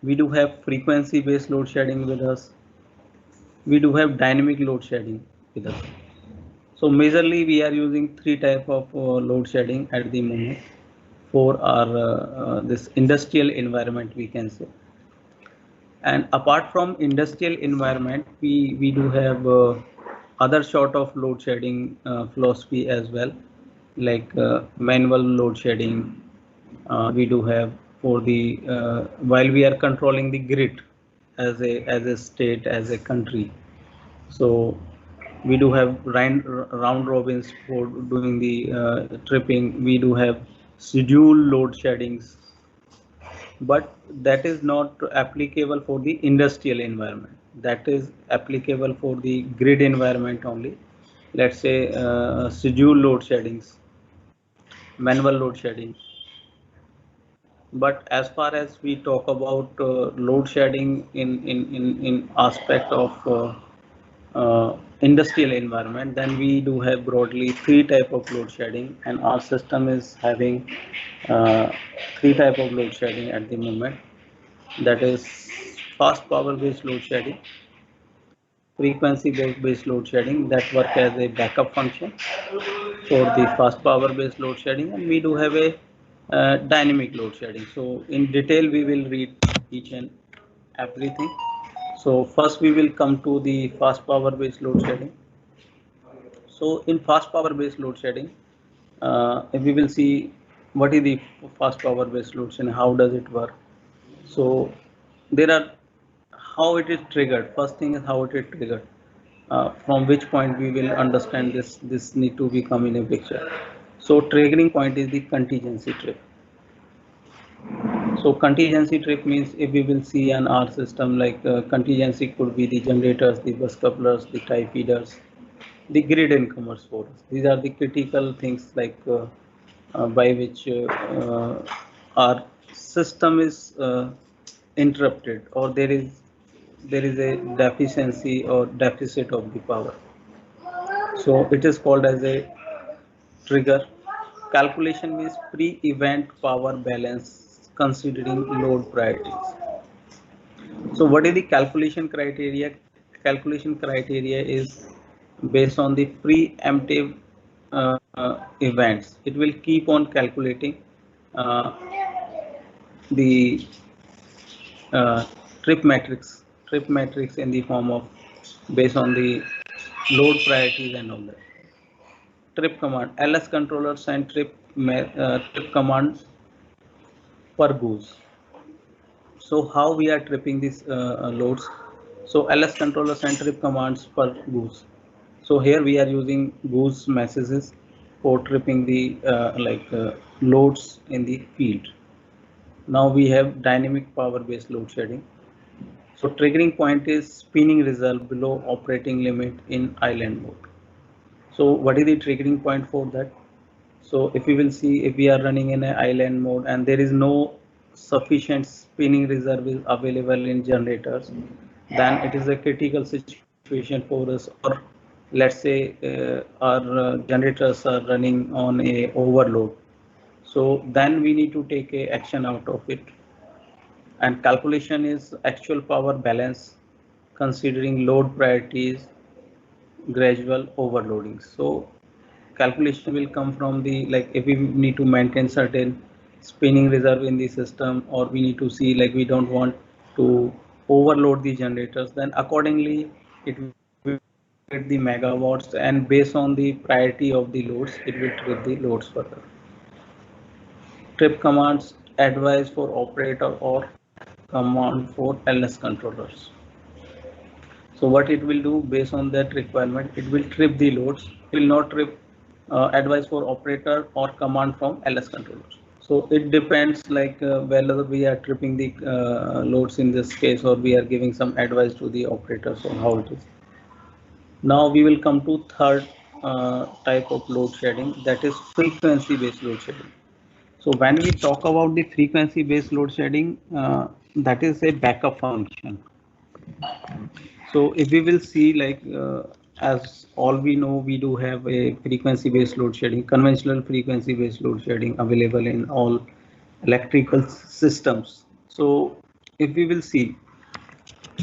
Speaker 1: We do have frequency based load shedding with us. We do have dynamic load shedding with us. So majorly we are using three type of load shedding at the moment for our this industrial environment, we can say. And apart from industrial environment, we do have other sort of load shedding philosophy as well, like manual load shedding. We do have for the while we are controlling the grid as a state, as a country. So we do have round robins for doing the tripping. We do have schedule load sheddings, but that is not applicable for the industrial environment. That is applicable for the grid environment only. Let's say schedule load sheddings, manual load shedding. But as far as we talk about load shedding in aspect of industrial environment, then we do have broadly three type of load shedding, and our system is having uh, three type of load shedding at the moment. That is fast power based load shedding, frequency based load shedding that work as a backup function for the fast power based load shedding, and we do have a dynamic load shedding. So in detail we will read each and everything. So first we will come to the fast power based load shedding. So in fast power based load shedding, we will see what is the fast power based load shedding, how does it work. So there are how it is triggered. First thing is how it is triggered. From which point we will understand this need to become in a picture. So triggering point is the contingency trip. So contingency trip means if we will see an R system, like contingency could be the generators, the bus couplers, the tie feeders, the grid incomers for us. These are the critical things like by which our system is interrupted, or there is a deficiency or deficit of the power. So it is called as a trigger. Calculation means pre-event power balance considering load priorities. So what is the calculation criteria? Calculation criteria is based on the preemptive events. It will keep on calculating uh, the uh, trip matrix in the form of based on the load priorities and all that. Trip command, ls controller send trip command per goose. So how we are tripping these loads? So ls controller send trip commands per goose. So here we are using goose messages for tripping the loads in the field. Now we have dynamic power based load shedding. So triggering point is spinning reserve below operating limit in island mode. So what is the triggering point for that? So if we will see, if we are running in an island mode and there is no sufficient spinning reserve is available in generators, then it is a critical situation for us. Or let's say our generators are running on a overload. So then we need to take a action out of it. And calculation is actual power balance considering load priorities, gradual overloading. So calculation will come from the, like if we need to maintain certain spinning reserve in the system, or we need to see like we don't want to overload the generators, then accordingly it will get the megawatts, and based on the priority of the loads it will trip the loads further. Trip commands advise for operator or command for ls controllers. So what it will do based on that requirement, it will trip the loads. It will not trip advice for operator or command from ls controllers. So it depends like whether we are tripping the loads in this case, or we are giving some advice to the operators on how it is. Now we will come to third type of load shedding, that is frequency based load shedding. So when we talk about the frequency based load shedding, that is a backup function. So if we will see like as all we know, we do have a frequency-based load shedding, conventional frequency-based load shedding available in all electrical systems. So if we will see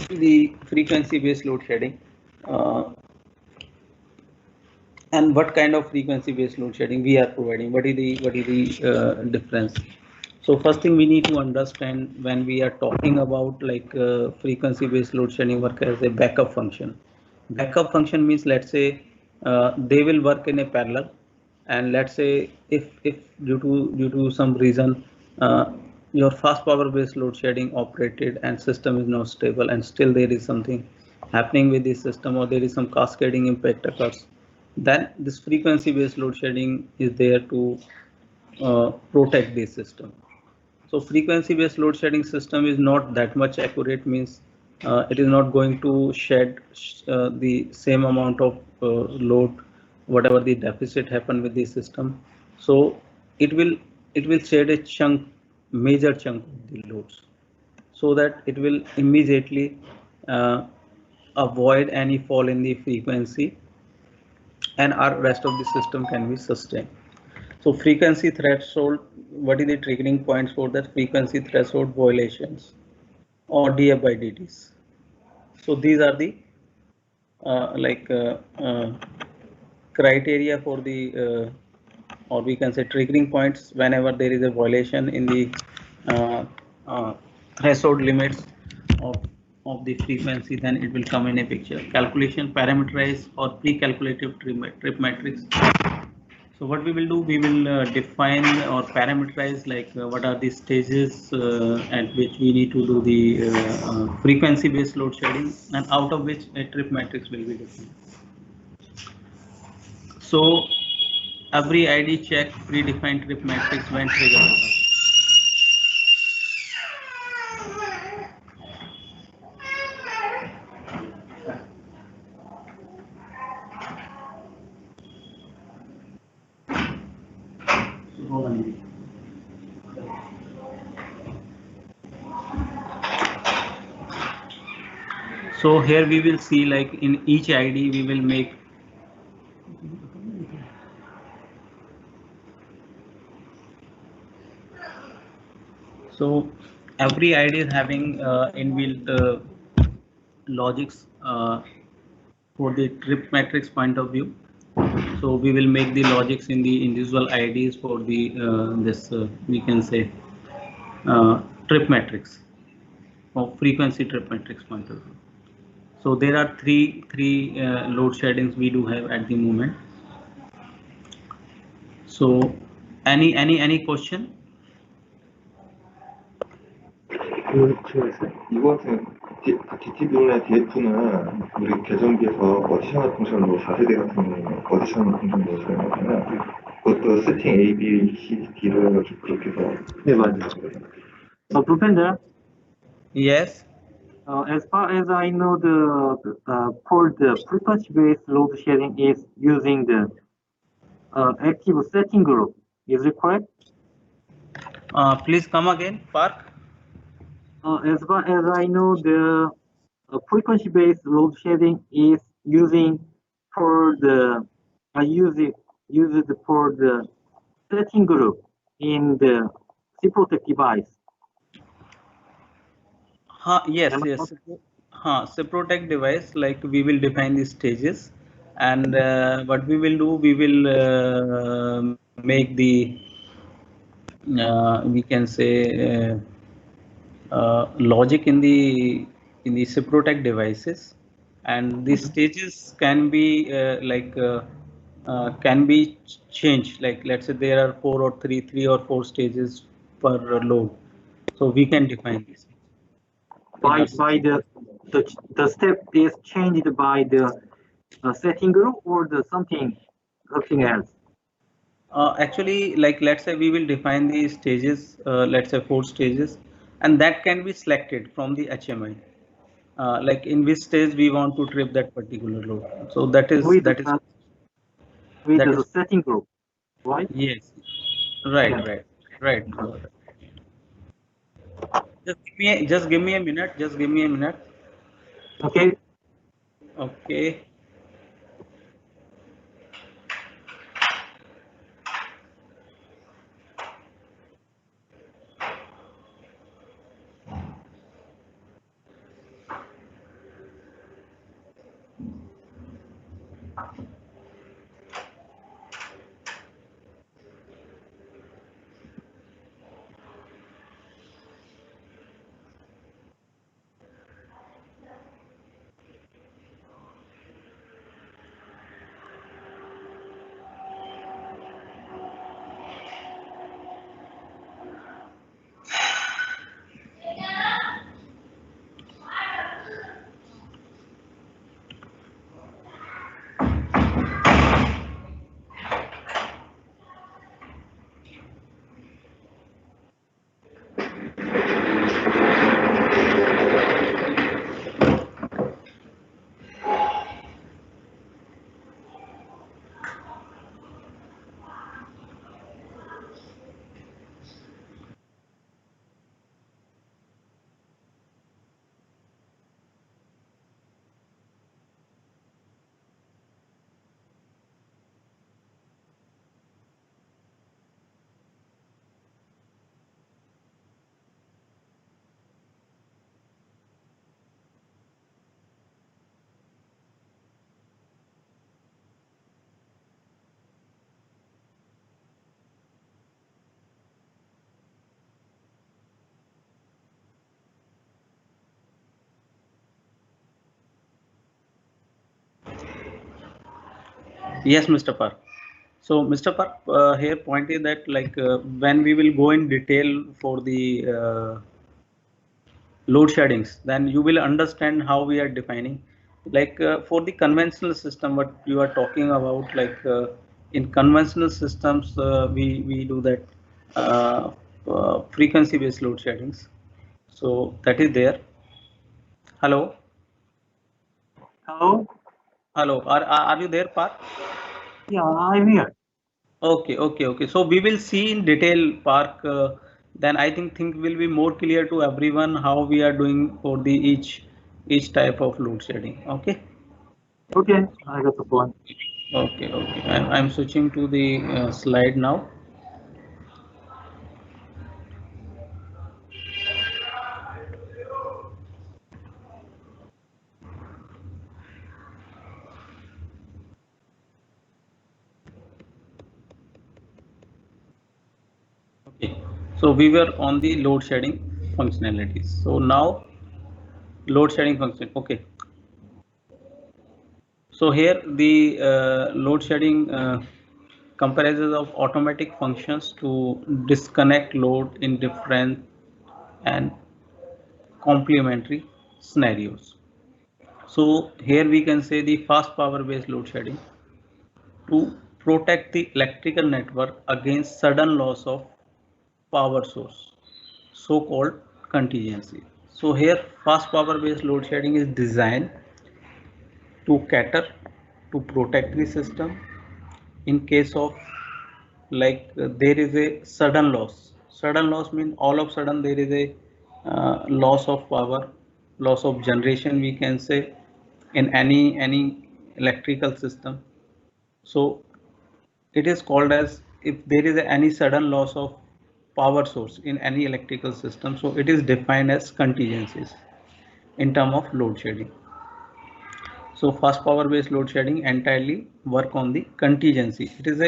Speaker 1: the frequency-based load shedding, uh, and what kind of frequency-based load shedding we are providing, what is the difference? So first thing we need to understand when we are talking about like frequency-based load shedding work as a backup function. Backup function means, let's say they will work in a parallel, and let's say if due to some reason your fast power based load shedding operated and system is not stable, and still there is something happening with the system, or there is some cascading impact occurs, then this frequency based load shedding is there to protect the system. So frequency based load shedding system is not that much accurate, means it is not going to shed the same amount of load whatever the deficit happen with the system. So it will it will shed a chunk, major chunk of the loads, so that it will immediately uh, avoid any fall in the frequency, and our rest of the system can be sustained. So frequency threshold, what is the triggering points for that frequency threshold violations or DF by DTs? So these are the like criteria for the or we can say triggering points whenever there is a violation in the uh, uh, threshold limits of of the frequency, then it will come in a picture. Calculation, parameterize or pre-calculative trip matrix. So what we will do, we will define or parameterize like what are the stages at which we need to do the frequency based load shedding, and out of which a trip matrix will be defined. So every ID check predefined trip matrix when triggered. So here we will see like in each ID we will make so every ID is having inbuilt logics for the trip matrix point of view. So we will make the logics in the individual IDs for the this we can say trip matrix or frequency trip matrix point of view. So there are three load sheddings we do have at the moment. So any question?
Speaker 3: 이거 같은 DTV나 DF는 우리 계정기에서 어디셔널 펑션으로 4세대 같은 경우는 어디셔널 펑션으로 사용하잖아요. 그것도 세팅 A, B, C, D로 해가지고 그렇게 해서
Speaker 2: 네, 맞아요. Bhupinder,
Speaker 1: Yes.
Speaker 2: as far as I know, for the frequency-based load sharing is using the active setting group. Is it correct?
Speaker 1: Please come again, Park.
Speaker 2: As far as I know, the frequency-based load shedding is using for the use it for the setting group in the C-Protect device.
Speaker 1: Yes, yes. Protect device, like we will define the stages, and what we will do, we will make the we can say logic in the protect devices, and the stages can be can be changed. Like let's say there are three or four stages per load, so we can define this.
Speaker 2: By the step is changed by the setting group or the something else.
Speaker 1: Actually, like let's say we will define the stages, let's say 4 stages, and that can be selected from the HMI. Like in which stage we want to trip that particular load. So that is
Speaker 2: with the setting group, right?
Speaker 1: Yes, right, yeah. right. Just give me a minute. Just give me a minute.
Speaker 2: Okay.
Speaker 1: Okay. Yes, Mr. Park. So, Mr. Park, here point is that like when we will go in detail for the load sheddings, then you will understand how we are defining. Like for the conventional system, what you are talking about, like in conventional systems, we do that frequency-based load sheddings. So that is there. Hello,
Speaker 2: Hello?
Speaker 1: hello. Are you there, Park?
Speaker 2: Yeah, I'm here.
Speaker 1: Okay. So we will see in detail, Park. Then I think will be more clear to everyone how we are doing for the each type of load shedding. Okay.
Speaker 2: Okay, I got the point.
Speaker 1: Okay. I'm switching to the slide now. Okay. So we were on the load shedding functionalities. So now load shedding function. Okay. So here the load shedding comprises of automatic functions to disconnect load in different and complementary scenarios. So here we can say the fast power based load shedding to protect the electrical network against sudden loss of power source, so called contingency. So here fast power based load shedding is designed to cater to protect the system in case of like there is a sudden loss means all of a sudden there is a loss of power, loss of generation, we can say, in any electrical system. So it is called as, if there is any sudden loss of power source in any electrical system, so it is defined as contingencies in term of load shedding. So fast power based load shedding entirely work on the contingency. It is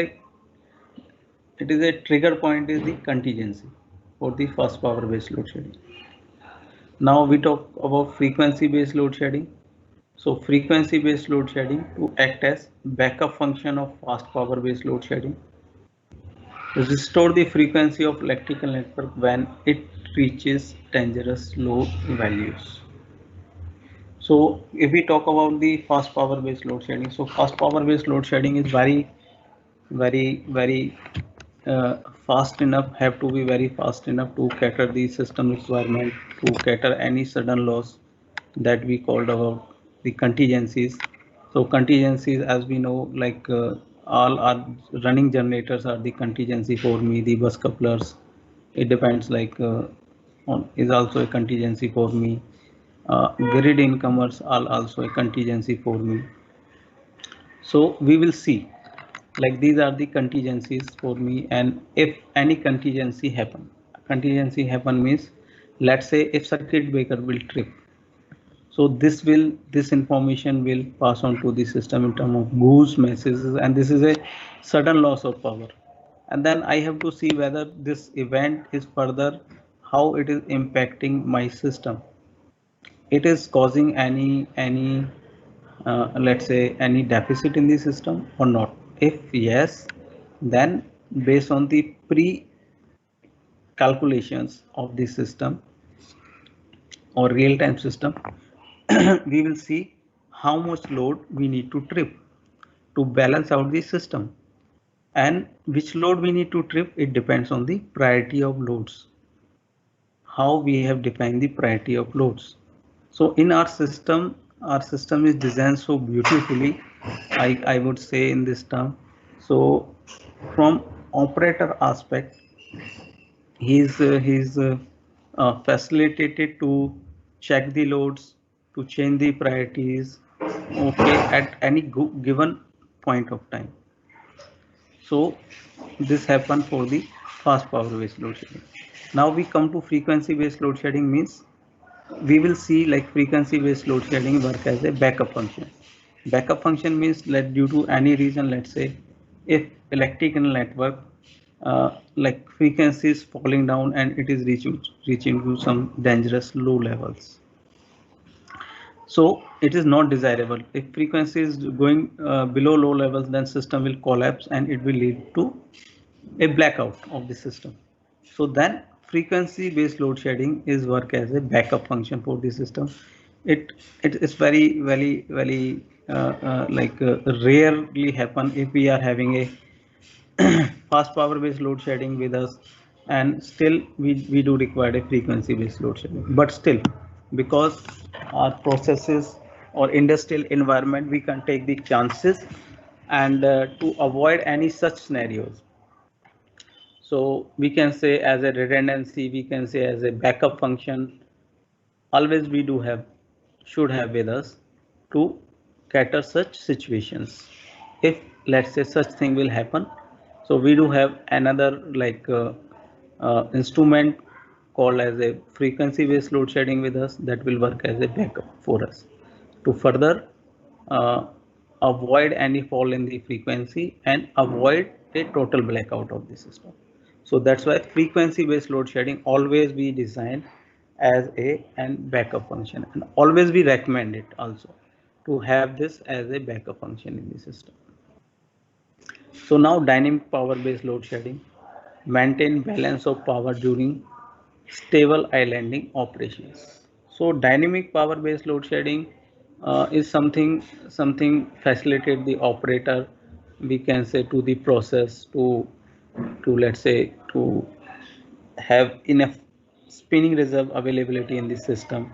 Speaker 1: a trigger point is the contingency for the fast power based load shedding. Now we talk about frequency based load shedding. So frequency based load shedding to act as backup function of fast power based load shedding, restore the frequency of electrical network when it reaches dangerous load values. So if we talk about the fast power based load shedding, so fast power based load shedding is very fast enough, have to be very fast enough to cater the system requirement, to cater any sudden loss that we called about the contingencies. So contingencies, as we know, like all our running generators are the contingency for me, the bus couplers, it depends, like on is also a contingency for me. Grid incomers are also a contingency for me. So we will see, like these are the contingencies for me, and if any contingency happen means, let's say if circuit breaker will trip, So this information will pass on to the system in terms of goose messages, and this is a sudden loss of power. And then I have to see whether this event is further, how it is impacting my system. It is causing any let's say any deficit in the system or not. If yes, then based on the pre calculations of the system or real-time system, we will see how much load we need to trip to balance out the system. And which load we need to trip, it depends on the priority of loads, how we have defined the priority of loads. So in our system is designed so beautifully, I would say in this term. So from operator aspect, he's facilitated to check the loads, to change the priorities, okay, at any given point of time. So this happen for the fast power based load shedding. Now we come to frequency based load shedding. Means we will see like frequency based load shedding work as a backup function. Backup function means that due to any reason, let's say if electrical network like frequency is falling down and it is reaching to some dangerous low levels, so it is not desirable. If frequency is going below low levels, then system will collapse and it will lead to a blackout of the system. So then frequency based load shedding is work as a backup function for the system. It is very rarely happen if we are having a fast power based load shedding with us, and still we do require a frequency based load shedding. But still, because our processes or industrial environment, we can take the chances and to avoid any such scenarios. So we can say as a redundancy, we can say as a backup function, always we do have, should have with us to cater such situations. If let's say such thing will happen, so we do have another instrument called as a frequency based load shedding with us that will work as a backup for us to further uh, avoid any fall in the frequency and avoid a total blackout of the system. So that's why frequency based load shedding always be designed as a and backup function, and always we recommend it also to have this as a backup function in the system. So now dynamic power based load shedding maintain balance of power during stable islanding operations. So dynamic power based load shedding is something facilitate the operator, we can say, to the process to let's say to have enough spinning reserve availability in the system.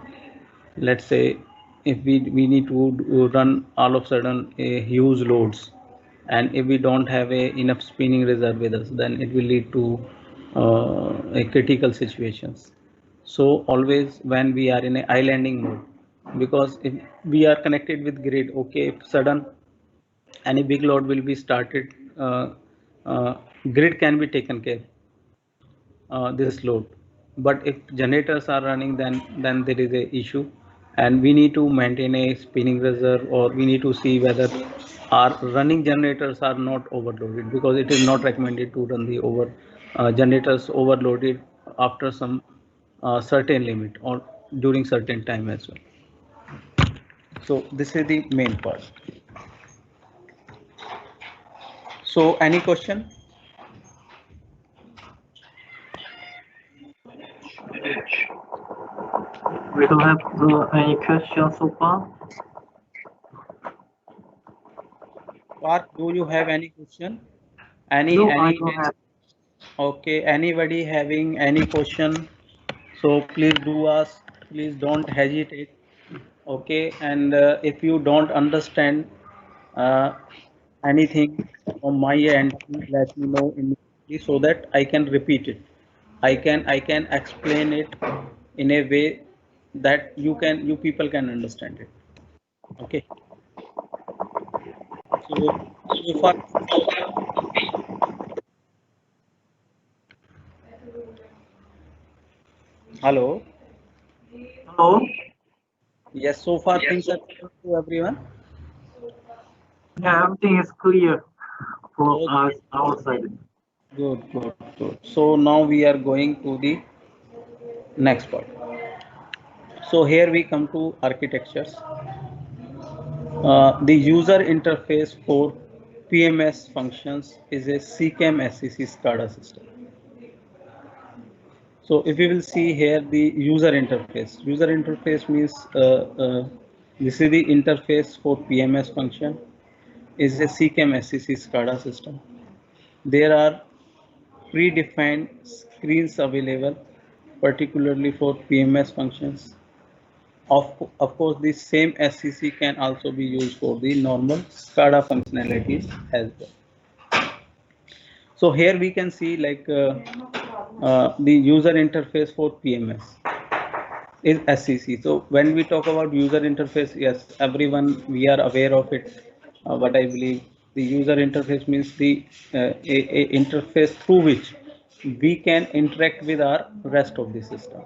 Speaker 1: Let's say if we need to run all of a sudden a huge loads, and if we don't have a enough spinning reserve with us, then it will lead to a critical situations. So always when we are in a islanding mode, because if we are connected with grid, okay, if sudden any big load will be started, uh, grid can be taken care this load. But if generators are running, then there is a issue, and we need to maintain a spinning reserve, or we need to see whether our running generators are not overloaded, because it is not recommended to run the generators overloaded after some certain limit or during certain time as well. So this is the main part. So any question?
Speaker 2: We don't have any questions so far.
Speaker 1: Park, do you have any question?
Speaker 2: No, I don't have.
Speaker 1: Okay, anybody having any question? So please do ask. Please don't hesitate. Okay, and if you don't understand uh, anything from my end, please let me know immediately so that I can repeat it. I can explain it in a way that you people can understand it. Okay. So far, hello.
Speaker 2: Hello.
Speaker 1: Yes, so far things are clear to everyone.
Speaker 2: Yeah, everything is clear for us outside.
Speaker 1: Good, good, good. So now we are going to the next part. So here we come to architectures. The user interface for PMS functions is a CCAM SCC SCADA system. So if you will see here the user interface means this is the interface for PMS function is a CCAM SCC SCADA system. There are predefined screens available, particularly for PMS functions. Of course, the same SCC can also be used for the normal SCADA functionalities as well. So here we can see like the user interface for PMS is SCC. So when we talk about user interface, yes, everyone we are aware of it. But I believe the user interface means the a interface through which we can interact with our rest of the system,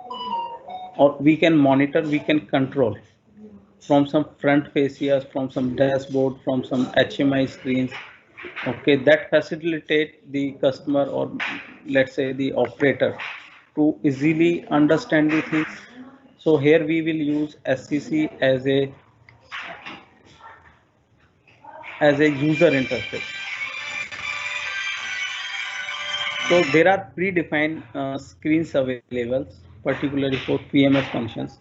Speaker 1: or we can monitor, we can control from some front fascias, from some dashboard, from some HMI screens. Okay, that facilitate the customer, or let's say the operator, to easily understand the things. So here we will use SCC as a user interface. So there are predefined screens available, particularly for PMS functions.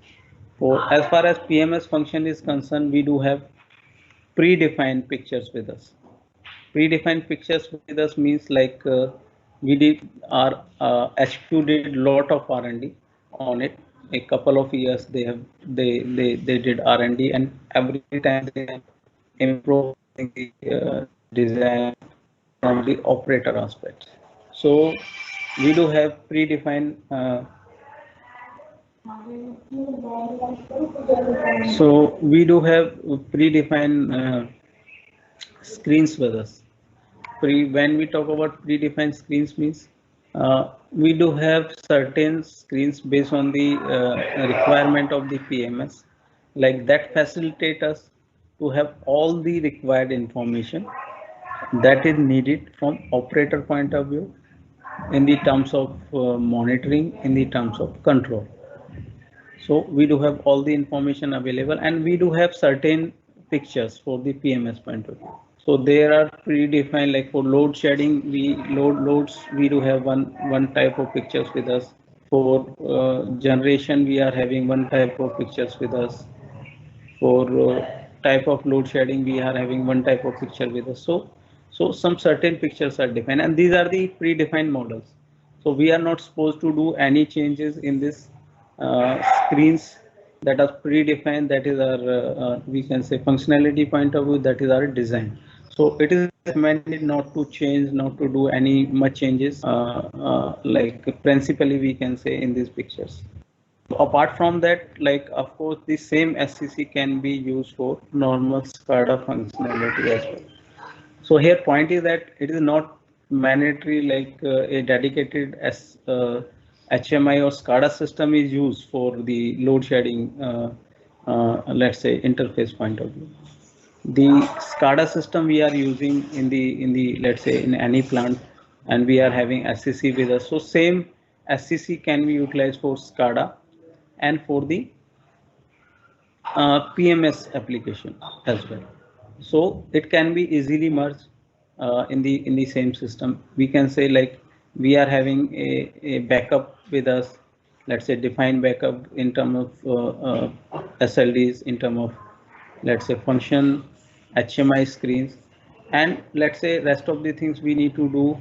Speaker 1: For as far as PMS function is concerned, we do have predefined pictures with us. Predefined pictures with us means like we did our HQ did lot of R&D on it. A couple of years they did R&D, and every time they have improved the design from the operator aspect. So we do have predefined screens with us. When we talk about predefined screens means we do have certain screens based on the requirement of the PMS, like that facilitate us to have all the required information that is needed from operator point of view, in the terms of monitoring, in the terms of control. So we do have all the information available, and we do have certain pictures for the PMS point of view. So there are predefined, like for load shedding, loads, we do have one type of pictures with us. For generation, we are having one type of pictures with us. For type of load shedding, we are having one type of picture with us. So some certain pictures are defined, and these are the predefined models. So we are not supposed to do any changes in this screens that are predefined. That is our we can say functionality point of view. That is our design. So it is recommended not to change, not to do any much changes, like principally we can say in these pictures. Apart from that, like of course the same SCC can be used for normal SCADA functionality as well. So here point is that it is not mandatory like a dedicated HMI or SCADA system is used for the load shedding, let's say interface point of view. The SCADA system we are using in the let's say in any plant, and we are having SCC with us. So same SCC can be utilized for SCADA and for the PMS application as well. So it can be easily merged in the same system. We can say like we are having a backup with us. Let's say defined backup in terms of SLDs, in terms of let's say function, HMI screens, and let's say rest of the things we need to do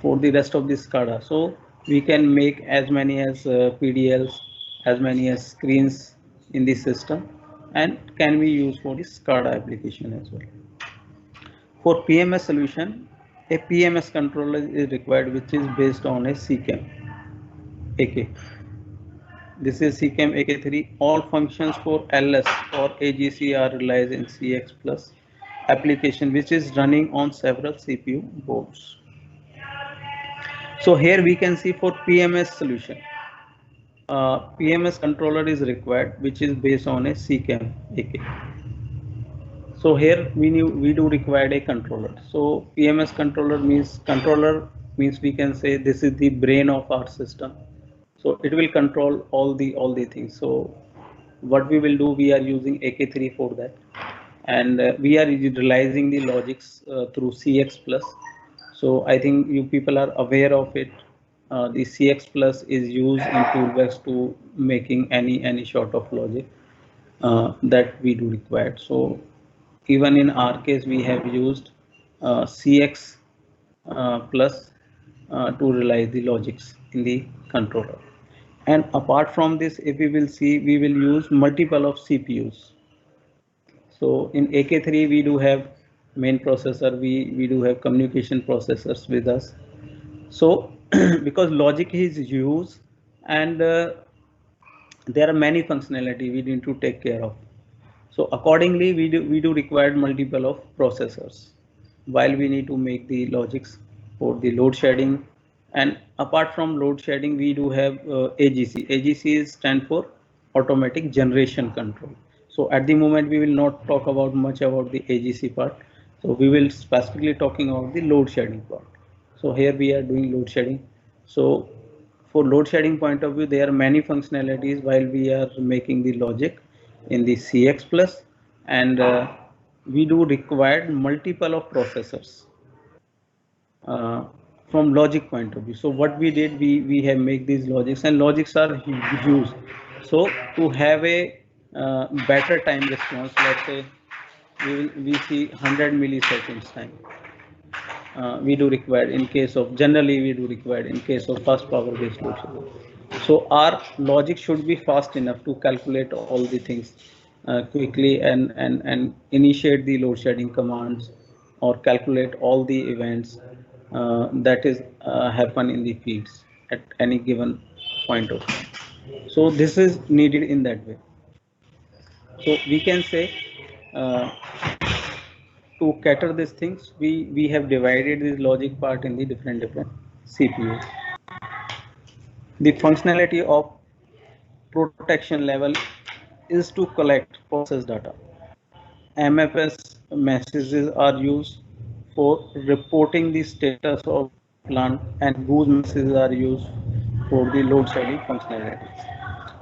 Speaker 1: for the rest of the SCADA. So we can make as many as PDLs, as many as screens in the system, and can be used for the SCADA application as well. For PMS solution, a PMS controller is required, which is based on a CCAM AK. This is CCAM AK3. All functions for LS or AGC are realized in CX Plus application, which is running on several CPU boards. So here we can see for PMS solution, PMS controller is required, which is based on a CCAM AK. So here we do require a controller. So PMS controller means we can say this is the brain of our system. So it will control all the things. So what we will do, we are using AK3 for that, and we are utilizing the logics through CX plus. So I think you people are aware of it. The CX plus is used in toolbox to making any sort of logic that we do required. So even in our case, we have used CX plus to realize the logics in the controller. And apart from this, if we will see, we will use multiple of CPUs. So in AK3, we do have main processor, we do have communication processors with us. So because logic is used, and there are many functionality we need to take care of. So accordingly, we do require multiple of processors while we need to make the logics for the load shedding. And apart from load shedding, we do have AGC. AGC is stand for automatic generation control. So at the moment, we will not talk about much about the AGC part. So we will specifically talking about the load shedding part. So here we are doing load shedding. So for load shedding point of view, there are many functionalities while we are making the logic in the CX plus, and we do require multiple of processors uh, from logic point of view. So what we did, we have make these logics, and logics are used. So to have a better time response, let's say we see 100 milliseconds time. We do require in case of, generally we do require in case of fast power based load shedding. So our logic should be fast enough to calculate all the things quickly, and initiate the load shedding commands, or calculate all the events that is happen in the feeds at any given point of time. So this is needed in that way. So we can say uh, to cater these things, we have divided this logic part in the different CPUs. The functionality of protection level is to collect process data. MFS messages are used for reporting the status of plant, and GOOS messages are used for the load shedding functionality.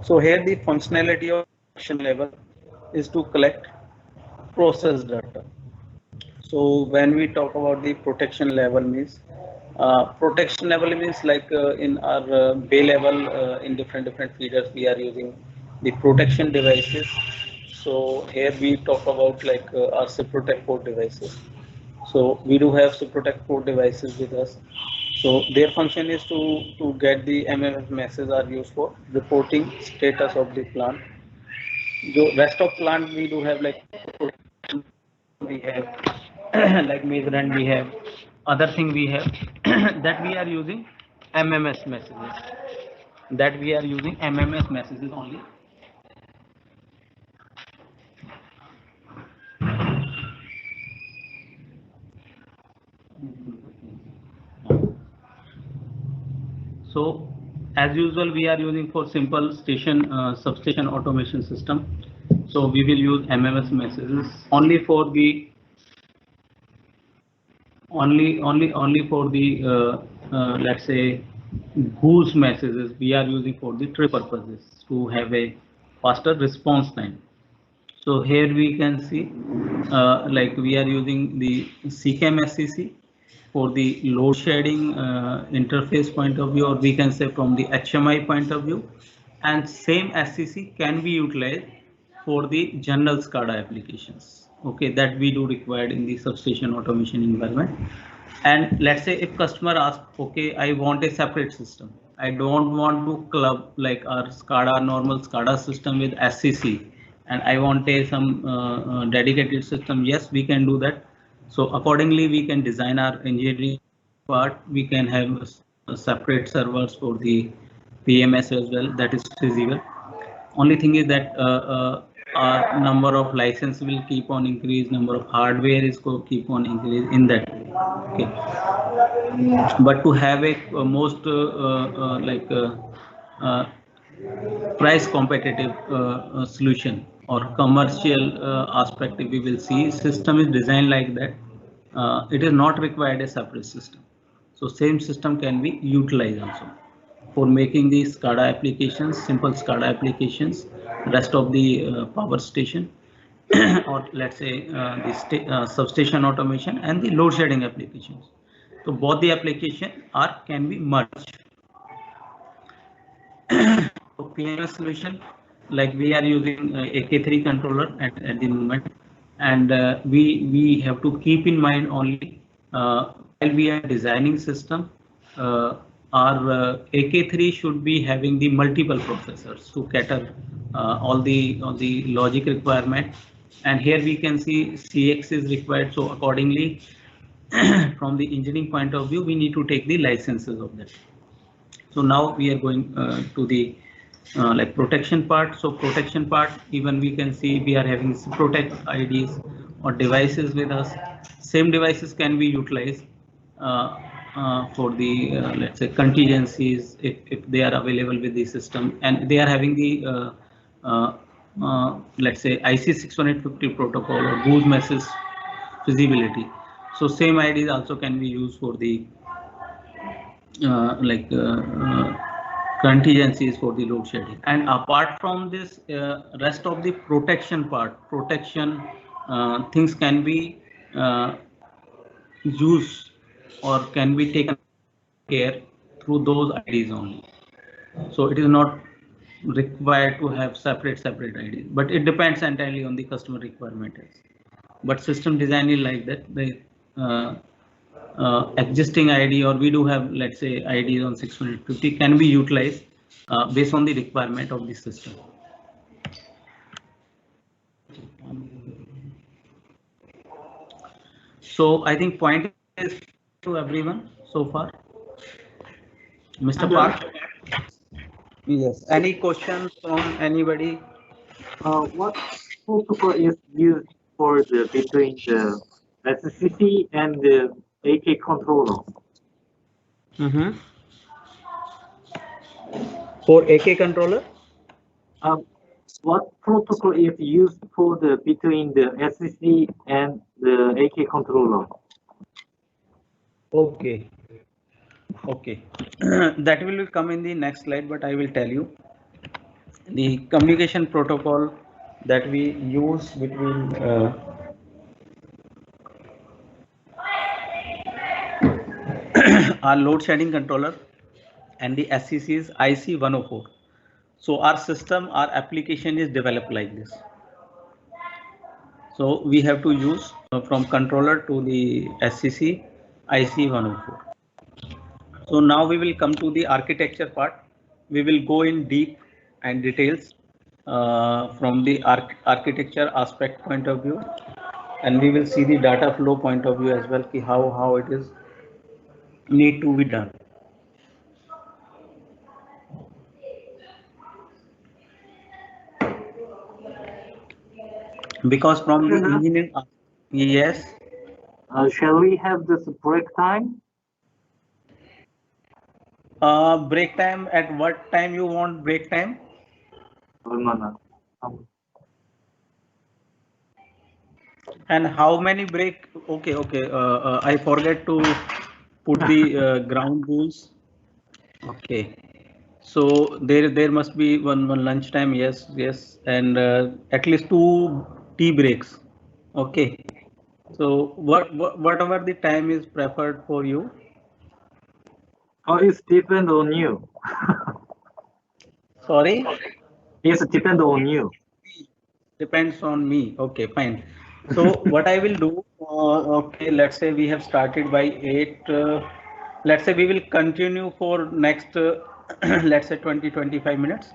Speaker 1: So here the functionality of protection level is to collect process data. So when we talk about the protection level means like in our bay level in different feeders, we are using the protection devices. So here we talk about like our Ciprotec port devices. So we do have Ciprotec port devices with us. So their function is to get the MMF messages are used for reporting status of the plant. The rest of plant we do have like we have like migrant, we have other thing we have that we are using MMS messages only. So as usual, we are using for simple station substation automation system. So we will use MMS messages only for the let's say goose messages we are using for the trip purposes to have a faster response time. So here we can see like we are using the CCAM SCC for the load shedding interface point of view, or we can say from the HMI point of view, and same SCC can be utilized for the general SCADA applications. Okay, that we do required in the substation automation environment. And let's say if customer asks, okay, I want a separate system. I don't want to club like our SCADA normal SCADA system with SCC, and I want some dedicated system. Yes, we can do that. So accordingly, we can design our engineering part. We can have separate servers for the PMS as well. That is feasible. Only thing is that our number of license will keep on increase, number of hardware is go keep on increase in that way. Okay, but to have a most like price competitive solution or commercial aspect, we will see system is designed like that. It is not required a separate system. So same system can be utilized also for making the SCADA applications, simple SCADA applications, rest of the power station, or let's say the substation automation and the load shedding applications. So both the application can be merged. So PMS solution, like we are using AK3 controller at the moment, and we have to keep in mind only while we are designing system, our AK3 should be having the multiple processors to cater all the logic requirement. And here we can see CX is required, so accordingly from the engineering point of view we need to take the licenses of that. So now we are going to the like protection part. So protection part, even we can see we are having protect IDs or devices with us. Same devices can be utilized for the let's say contingencies if they are available with the system and they are having the let's say IC 61850 protocol or goose message visibility. So same IDs also can be used for the contingencies for the load shedding. And apart from this, rest of the protection things can be used or can be taken care through those IDs only. So it is not required to have separate IDs, but it depends entirely on the customer requirement. But system design is like that. The existing ID, or we do have, let's say, IDs on 650 can be utilized based on the requirement of the system. So I think point is to everyone so far. Mr. Park? Yes. Any questions from anybody?
Speaker 2: What protocol is used for the between the SCC and the AK controller?
Speaker 1: For AK controller?
Speaker 2: What protocol is used for the between the SCC and the AK controller?
Speaker 1: Okay. That will come in the next slide, but I will tell you the communication protocol that we use between our load shedding controller and the SCC is IC104. So our system, our application is developed like this. So we have to use from controller to the SCC IC104. So now we will come to the architecture part. We will go in deep and details from the architecture aspect point of view, and we will see the data flow point of view as well, how it is need to be done. Because from the engineering, yes.
Speaker 2: Shall we have this break time?
Speaker 1: Break time, at what time you want break time?
Speaker 2: No.
Speaker 1: And how many break? Okay. I forget to put the ground rules. Okay. So there must be one lunch time. Yes, and at least 2 tea breaks. Okay. So whatever the time is preferred for you.
Speaker 2: It depends on you.
Speaker 1: Sorry?
Speaker 2: It depends on you.
Speaker 1: Depends on me. Okay, fine. So what I will do, okay, let's say we have started by 8. Let's say we will continue for next, let's say 20-25 minutes.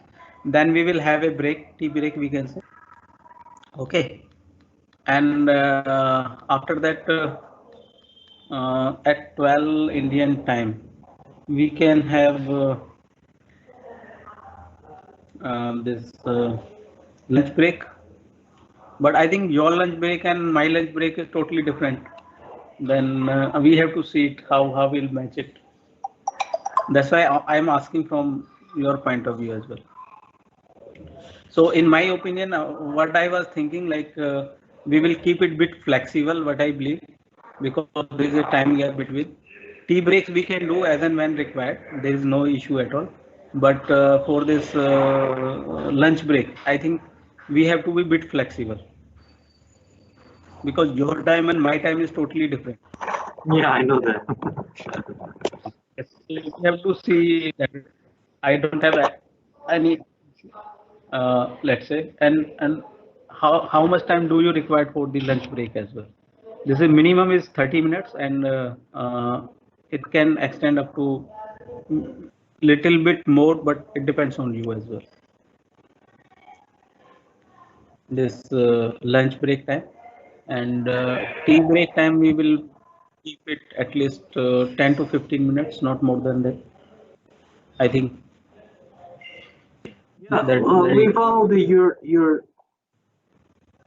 Speaker 1: Then we will have a break, tea break we can say. Okay. And after that, at 12 Indian time, we can have this lunch break. But I think your lunch break and my lunch break is totally different. Then we have to see it, how we'll match it. That's why I'm asking from your point of view as well. So in my opinion, what I was thinking, like we will keep it bit flexible, what I believe, because there is a time gap between. Tea breaks we can do as and when required. There is no issue at all. But for this lunch break, I think we have to be bit flexible because your time and my time is totally different.
Speaker 2: Yeah, I know that.
Speaker 1: Yes, we have to see that I don't have any, let's say, and how much time do you require for the lunch break as well? This is minimum is 30 minutes, and it can extend up to little bit more, but it depends on you as well. This lunch break time and tea break time, we will keep it at least 10 to 15 minutes, not more than that. I think
Speaker 2: Yeah,
Speaker 1: that
Speaker 2: we follow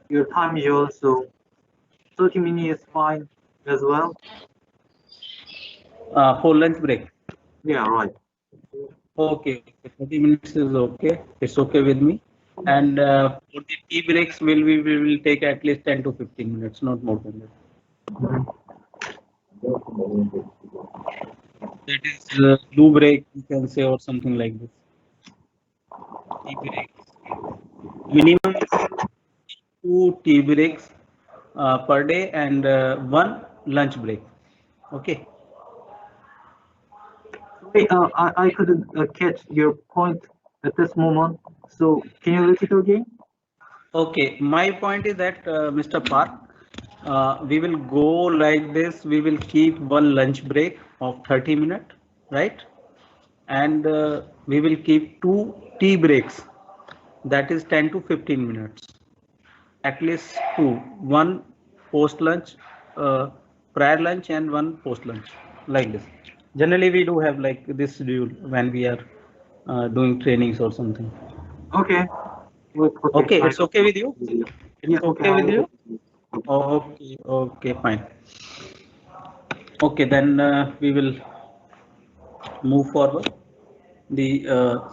Speaker 2: your time zone, so 30 minutes is fine as well.
Speaker 1: for lunch break.
Speaker 2: Yeah, right.
Speaker 1: Okay, 30 minutes is okay. It's okay with me. And for the tea breaks, we will take at least 10 to 15 minutes, not more than that. That is loo break, you can say, or something like this. Tea breaks. Minimum 2 tea breaks per day and 1 lunch break. Okay.
Speaker 2: Wait, I couldn't catch your point at this moment. So can you repeat again?
Speaker 1: Okay. My point is that Mr. Park, we will go like this. We will keep 1 lunch break of 30 minutes, right? And we will keep 2 tea breaks. That is 10 to 15 minutes. At least 2. 1 post lunch, prior lunch, and 1 post lunch, like this. Generally, we do have like this schedule when we are doing trainings or something.
Speaker 2: Okay.
Speaker 1: Okay, it's okay with you? It's
Speaker 2: Yeah,
Speaker 1: okay with you? Okay, okay, fine. Okay, then we will move forward.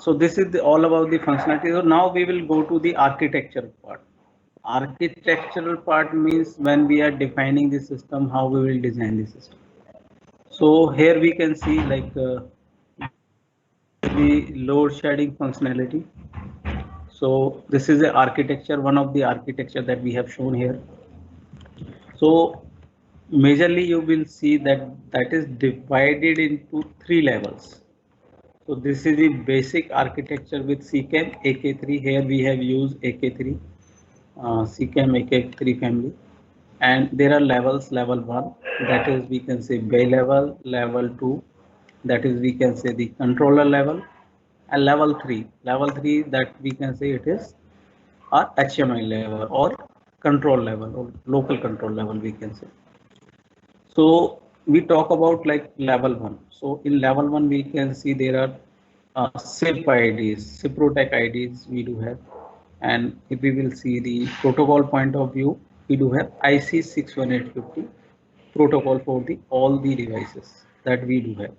Speaker 1: So this is all about the functionality. So now we will go to the architecture part. Architectural part means when we are defining the system, how we will design the system. So here we can see like the load shedding functionality. So this is the architecture, one of the architecture that we have shown here. So majorly you will see that is divided into 3 levels. So this is the basic architecture with CCAM AK3. Here we have used AK3, CCAM AK3 family, and there are levels. Level 1, that is we can say bay level. Level 2, that is we can say the controller level, and level 3. Level 3, that we can say it is our HMI level or control level or local control level, we can say. So we talk about like level 1. So in level 1, we can see there are SIP IDs, Ciprotech IDs we do have. And if we will see the protocol point of view, we do have IC 61850 protocol for the all the devices that we do have.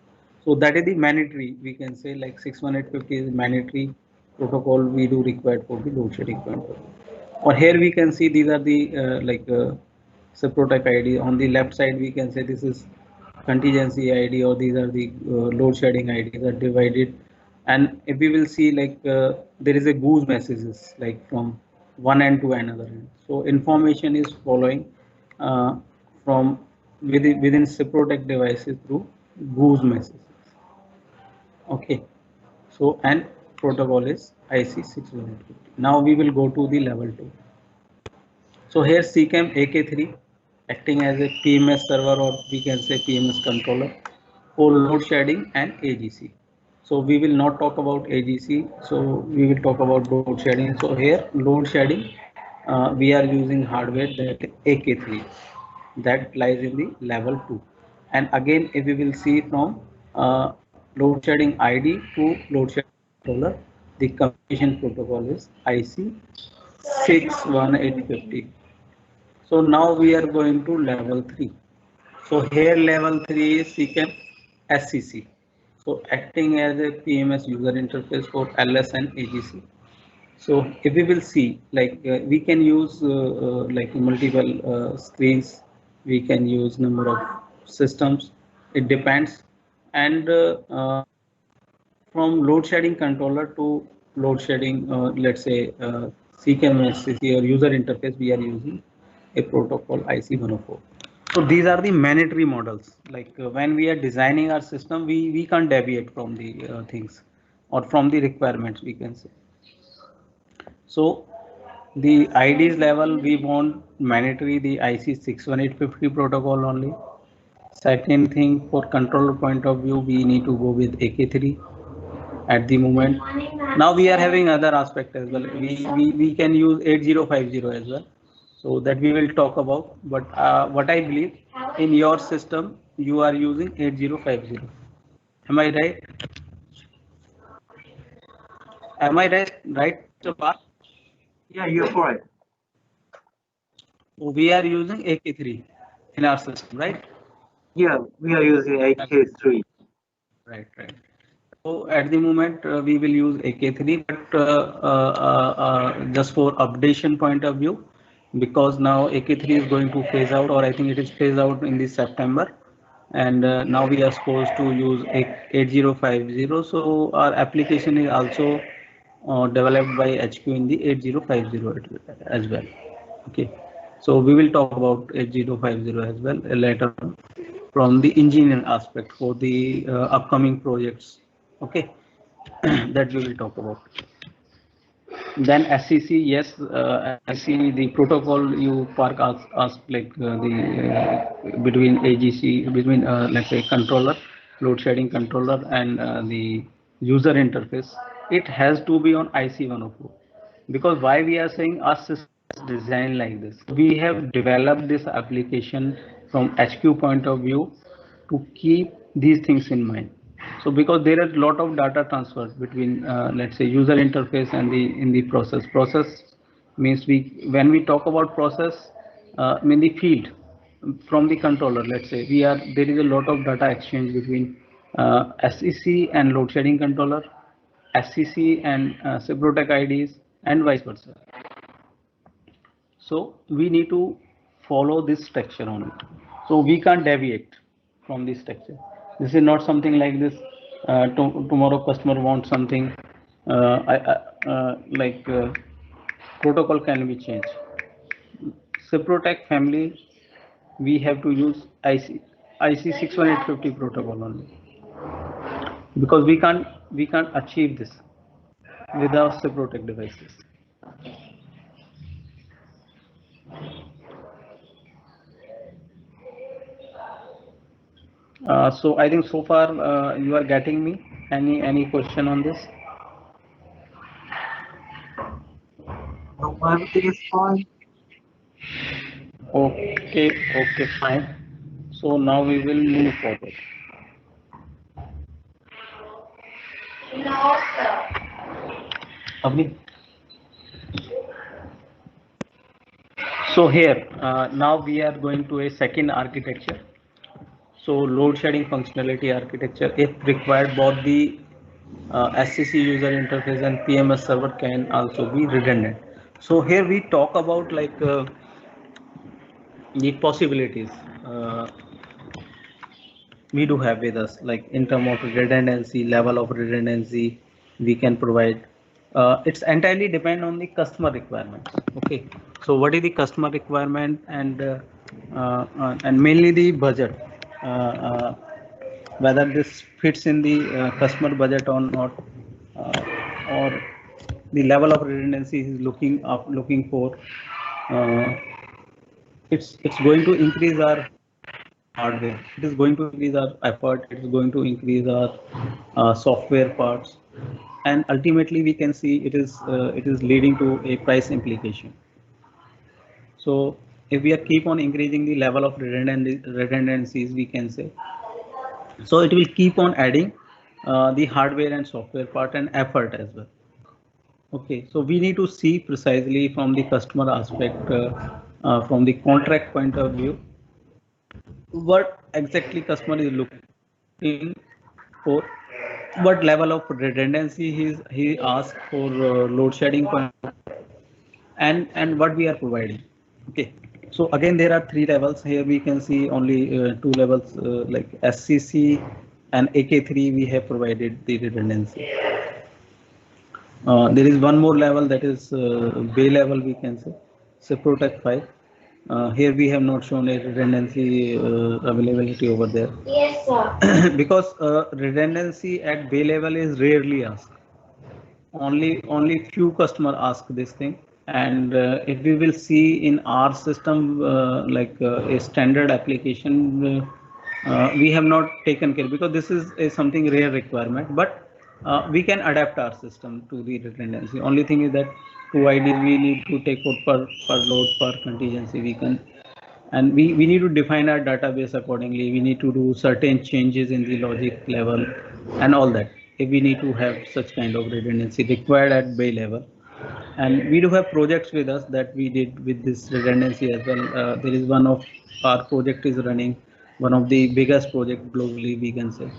Speaker 1: So that is the mandatory, we can say, like 61850 is mandatory protocol we do require for the load shedding point of view. Or here we can see these are the Protect ID. On the left side, we can say this is contingency ID, or these are the load shedding IDs are divided. And if we will see like there is a goose messages like from one end to another end. So information is following from within Protect devices through goose messages. Okay. So and protocol is IC 61850. Now we will go to the level 2. So here CCAM AK3 acting as a PMS server, or we can say PMS controller for load shedding and AGC. So we will not talk about AGC. So we will talk about load shedding. So here load shedding, we are using hardware that AK3 that lies in the level 2. And again, if we will see from load shedding ID to load shedding controller, the communication protocol is IC 61850. So now we are going to level 3. So here level 3 is CCAM SCC. So acting as a PMS user interface for LS and AGC. So if we will see, like we can use like multiple screens, we can use number of systems. It depends, and from load shedding controller to load shedding, let's say CKMSCC or user interface, we are using a protocol IC104. So these are the mandatory models. Like when we are designing our system, we can't deviate from the things or from the requirements, we can say. So the IDs level, we want mandatory the IC 61850 protocol only. Second thing, for controller point of view, we need to go with AK3 at the moment. Now we are having other aspect as well. We can use 8050 as well. So that we will talk about. But what I believe, in your system, you are using 8050. Am I right? Am I right? Right, Parth?
Speaker 2: Yeah, you're correct.
Speaker 1: We are using AK3 in our system, right?
Speaker 2: Yeah, we are using AK3.
Speaker 1: Right, right. So at the moment we will use AK3, but just for updation point of view, because now AK3 is going to phase out, or I think it is phased out in this September, and now we are supposed to use 8050. So our application is also developed by HQ in the 8050 as well. Okay, so we will talk about 8050 as well later on from the engineering aspect for the upcoming projects. Okay, that we will talk about. Then SCC, yes, SCC, the protocol you Park asked like the between AGC, between let's say controller, load shedding controller, and the user interface, it has to be on IC104. Because why we are saying our system is designed like this? We have developed this application from HQ point of view to keep these things in mind. So because there is a lot of data transfer between let's say user interface and the in the process means we when we talk about process in the field from the controller, let's say we are there is a lot of data exchange between SEC and load shedding controller, SCC and Ciprotec IDs, and vice versa. So we need to follow this structure only. So we can't deviate from this structure. This is not something like this. Tomorrow customer wants something like protocol can be changed. Ciprotec family, we have to use IC 61850 protocol only, because we can't achieve this without Ciprotec devices. So I think so far you are getting me. Any question on this?
Speaker 2: No, everything is fine.
Speaker 1: Okay, okay, fine. So now we will move forward. Avni? So here now we are going to a second architecture. So load shedding functionality architecture, if required, both the SCC user interface and PMS server can also be redundant. So here we talk about like the possibilities we do have with us, like in terms of redundancy, level of redundancy we can provide. It's entirely depend on the customer requirements. Okay, so what is the customer requirement, and mainly the budget, whether this fits in the customer budget or not, or the level of redundancy is looking for. Uh, it's going to increase our hardware. It is going to increase our effort. It is going to increase our software parts, and ultimately we can see it is leading to a price implication. So if we are keep on increasing the level of redundancies, we can say, so it will keep on adding the hardware and software part and effort as well. Okay, so we need to see precisely from the customer aspect, from the contract point of view, what exactly customer is looking for, what level of redundancy he asked for load shedding point, and what we are providing. Okay, so again there are three levels here. We can see only two levels, like SCC and AK3 we have provided the redundancy. There is one more level, that is Bay level, we can say, so Protect 5. Here we have not shown a redundancy availability over there. Yes, sir. Because redundancy at Bay level is rarely asked. Only few customer ask this thing, and if we will see in our system, like a standard application, we have not taken care, because this is a something rare requirement, but we can adapt our system to the redundancy. Only thing is that two IDs we need to take out per load, per contingency we can, and we need to define our database accordingly. We need to do certain changes in the logic level and all that, if we need to have such kind of redundancy required at Bay level. And we do have projects with us that we did with this redundancy as well. There is one of our project is running, one of the biggest project globally, we can say,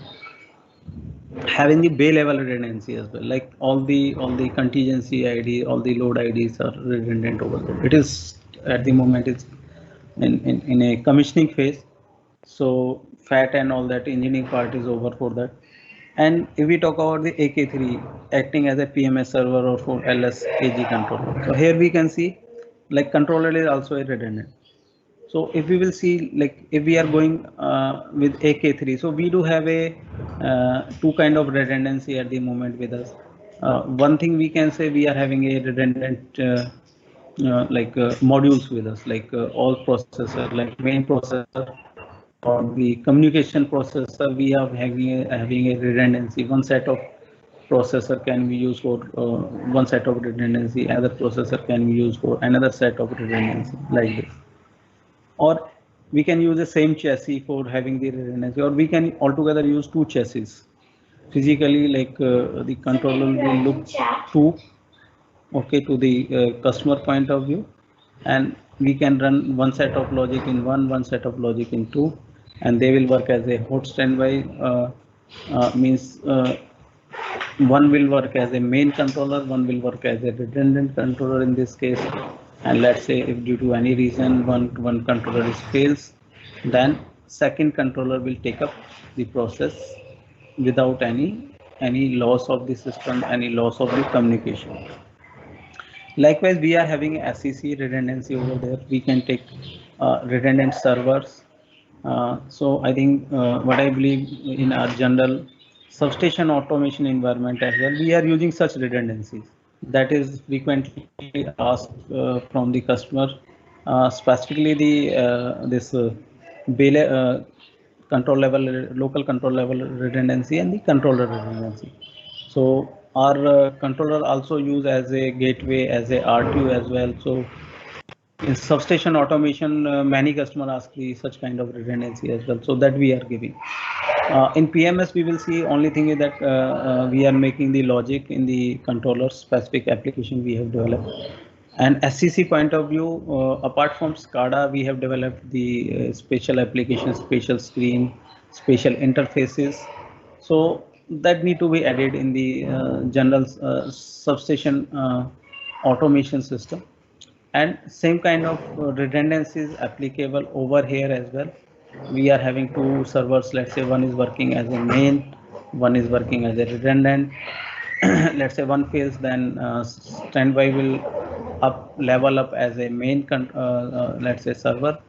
Speaker 1: having the Bay level redundancy as well. Like all the contingency ID, all the load IDs are redundant over there. It is at the moment it's in a commissioning phase. So FAT and all that engineering part is over for that. And if we talk about the AK3 acting as a PMS server or for LS AG controller, so here we can see like controller is also a redundant. So if we will see, like if we are going with AK3, so we do have a two kind of redundancy at the moment with us. One thing we can say, we are having a redundant modules with us, like all processor, like main processor or the communication processor, we are having a redundancy. One set of processor can be used for one set of redundancy, other processor can be used for another set of redundancy, like this. Or we can use the same chassis for having the redundancy, or we can altogether use two chassis. Physically, like the controller will look two, okay, to the customer point of view, and we can run one set of logic in one set of logic in two, and they will work as a hot standby, means one will work as a main controller, one will work as a redundant controller in this case. And let's say if due to any reason one controller is fails, then second controller will take up the process without any loss of the system, any loss of the communication. Likewise, we are having SCC redundancy over there. We can take redundant servers. So I think what I believe in our general substation automation environment as well, we are using such redundancies. That is frequently asked from the customer, specifically the this control level, local control level redundancy and the controller redundancy. So our controller also use as a gateway, as a RTU as well. So in substation automation, many customers ask the such kind of redundancy as well. So that we are giving. In PMS, we will see only thing is that we are making the logic in the controller specific application we have developed. And SCC point of view, apart from SCADA, we have developed the special applications, special screen, special interfaces. So that need to be added in the general substation automation system. And same kind of redundancy is applicable over here as well. We are having two servers. Let's say one is working as a main, one is working as a redundant. Let's say one fails, then standby will level up as a main let's say server,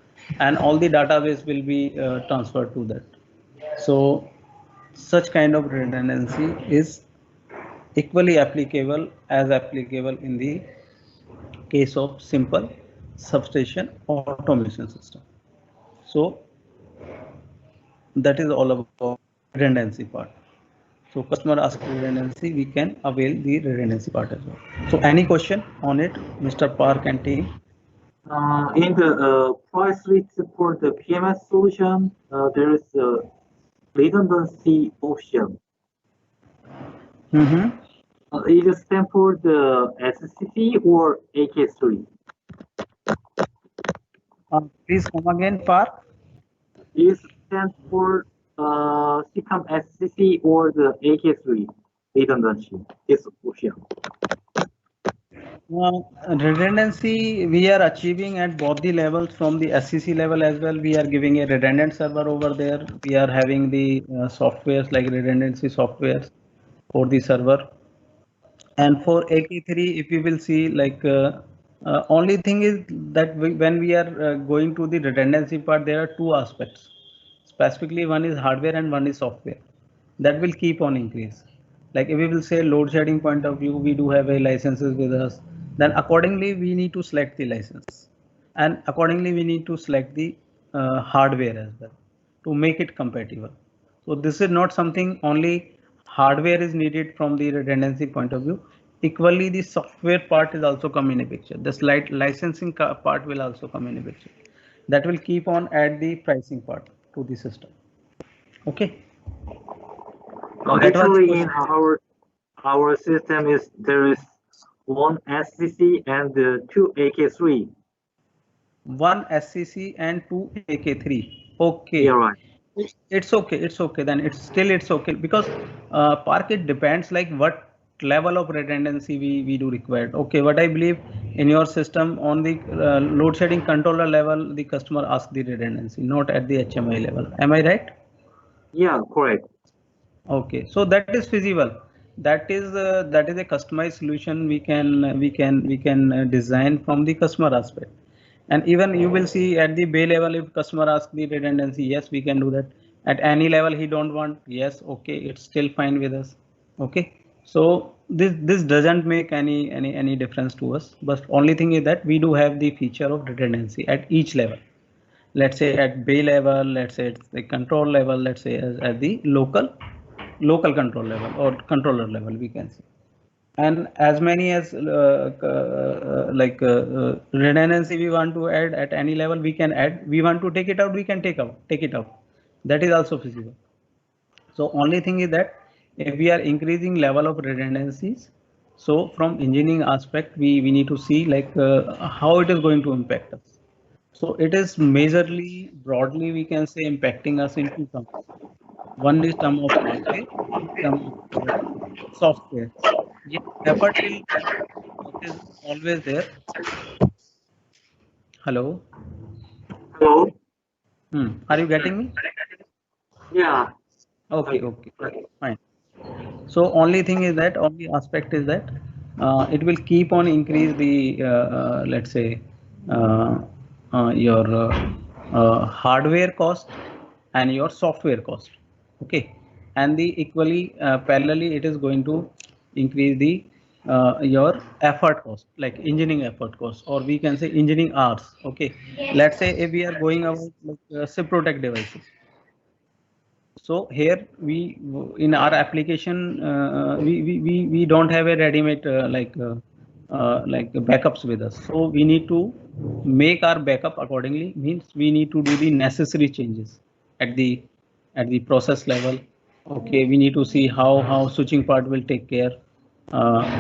Speaker 1: and all the database will be transferred to that. So such kind of redundancy is equally applicable as applicable in the case of simple substation automation system. So that is all about redundancy part. So customer asks redundancy, we can avail the redundancy part as well. So any question on it, Mr. Park and team?
Speaker 2: In the price list for the PMS solution, there is a redundancy option. It stands for the SCC or AK3.
Speaker 1: Please come again, Park.
Speaker 2: It stands for CCAM SCC or the AK3 redundancy? This option.
Speaker 1: Redundancy we are achieving at both the levels. From the SCC level as well, we are giving a redundant server over there. We are having the softwares like redundancy softwares for the server. And for AK3, if we will see, like only thing is that when we are going to the redundancy part, there are two aspects. Specifically, one is hardware and one is software. That will keep on increase. Like if we will say load shedding point of view, we do have a licenses with us. Then accordingly, we need to select the license, and accordingly we need to select the hardware as well to make it compatible. So this is not something only hardware is needed from the redundancy point of view. Equally, the software part is also come in a picture. The slight licensing part will also come in a picture. That will keep on add the pricing part to the system. Okay.
Speaker 2: Actually, in our system is there is one SCC and two AK3.
Speaker 1: One SCC and two AK3. Okay.
Speaker 2: Yeah, right.
Speaker 1: It's okay. It's okay. Then it's okay because Park, it depends like what level of redundancy we do require. Okay, what I believe in your system on the load shedding controller level, the customer asks the redundancy, not at the HMI level. Am I right?
Speaker 2: Yeah, correct.
Speaker 1: Okay, so that is feasible. That is a customized solution we can design from the customer aspect. And even you will see at the bay level, if customer asks the redundancy, yes, we can do that. At any level he don't want, yes, okay, it's still fine with us. Okay, so this doesn't make any difference to us. But only thing is that we do have the feature of redundancy at each level. Let's say at bay level, let's say at the control level, let's say at the local control level or controller level, we can say. And as many as redundancy we want to add at any level, we can add. We want to take it out, we can take it out. That is also feasible. So only thing is that if we are increasing level of redundancies, so from engineering aspect, we need to see like how it is going to impact us. So it is majorly, broadly, we can say impacting us in two terms. One is term of hardware, one is term of software. Yes, effort is always there. Hello.
Speaker 2: Hello.
Speaker 1: Are you getting me?
Speaker 2: Yeah.
Speaker 1: Okay, fine. So only thing is that only aspect is that it will keep on increase the let's say your hardware cost and your software cost. Okay, and the equally parallelly it is going to increase the your effort cost, like engineering effort cost, or we can say engineering hours. Okay, let's say if we are going about like SIP protect devices. So here we in our application we don't have a ready-made like backups with us. So we need to make our backup accordingly. Means we need to do the necessary changes at the process level. Okay, we need to see how switching part will take care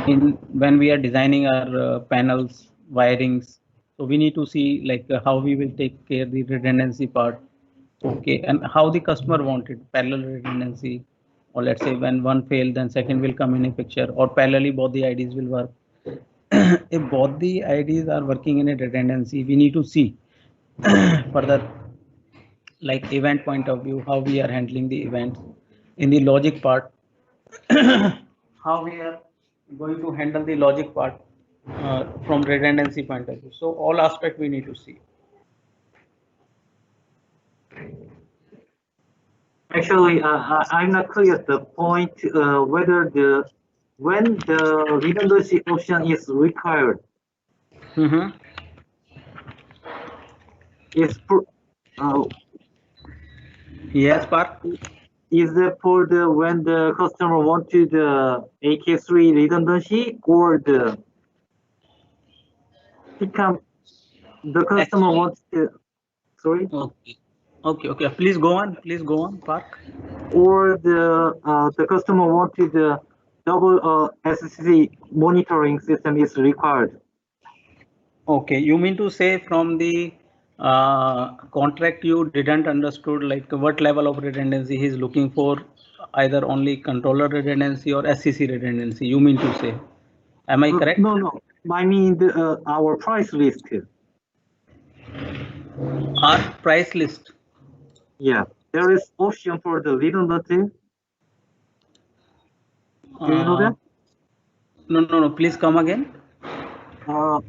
Speaker 1: in when we are designing our panels wirings. So we need to see like how we will take care the redundancy part. Okay, and how the customer wanted parallel redundancy, or let's say when one failed, then second will come in a picture, or parallelly both the IDs will work. If both the IDs are working in a redundancy, we need to see further, like event point of view, how we are handling the events in the logic part, how we are going to handle the logic part from redundancy point of view. So all aspect we need to see.
Speaker 2: Actually, I'm not clear at the point whether when the redundancy option is required. Is
Speaker 1: yes, Park.
Speaker 2: Is it for the when the customer wanted the AK3 redundancy or the customer wants to, sorry?
Speaker 1: Okay. Please go on, Park.
Speaker 2: Or the customer wanted the double SCC monitoring system is required.
Speaker 1: Okay, you mean to say from the Contract you didn't understood like what level of redundancy he is looking for, either only controller redundancy or SCC redundancy, you mean to say? Am I correct?
Speaker 2: No. I mean our price list.
Speaker 1: Our price list.
Speaker 2: Yeah, there is option for the redundancy. Do you know that?
Speaker 1: No. Please come again.
Speaker 2: There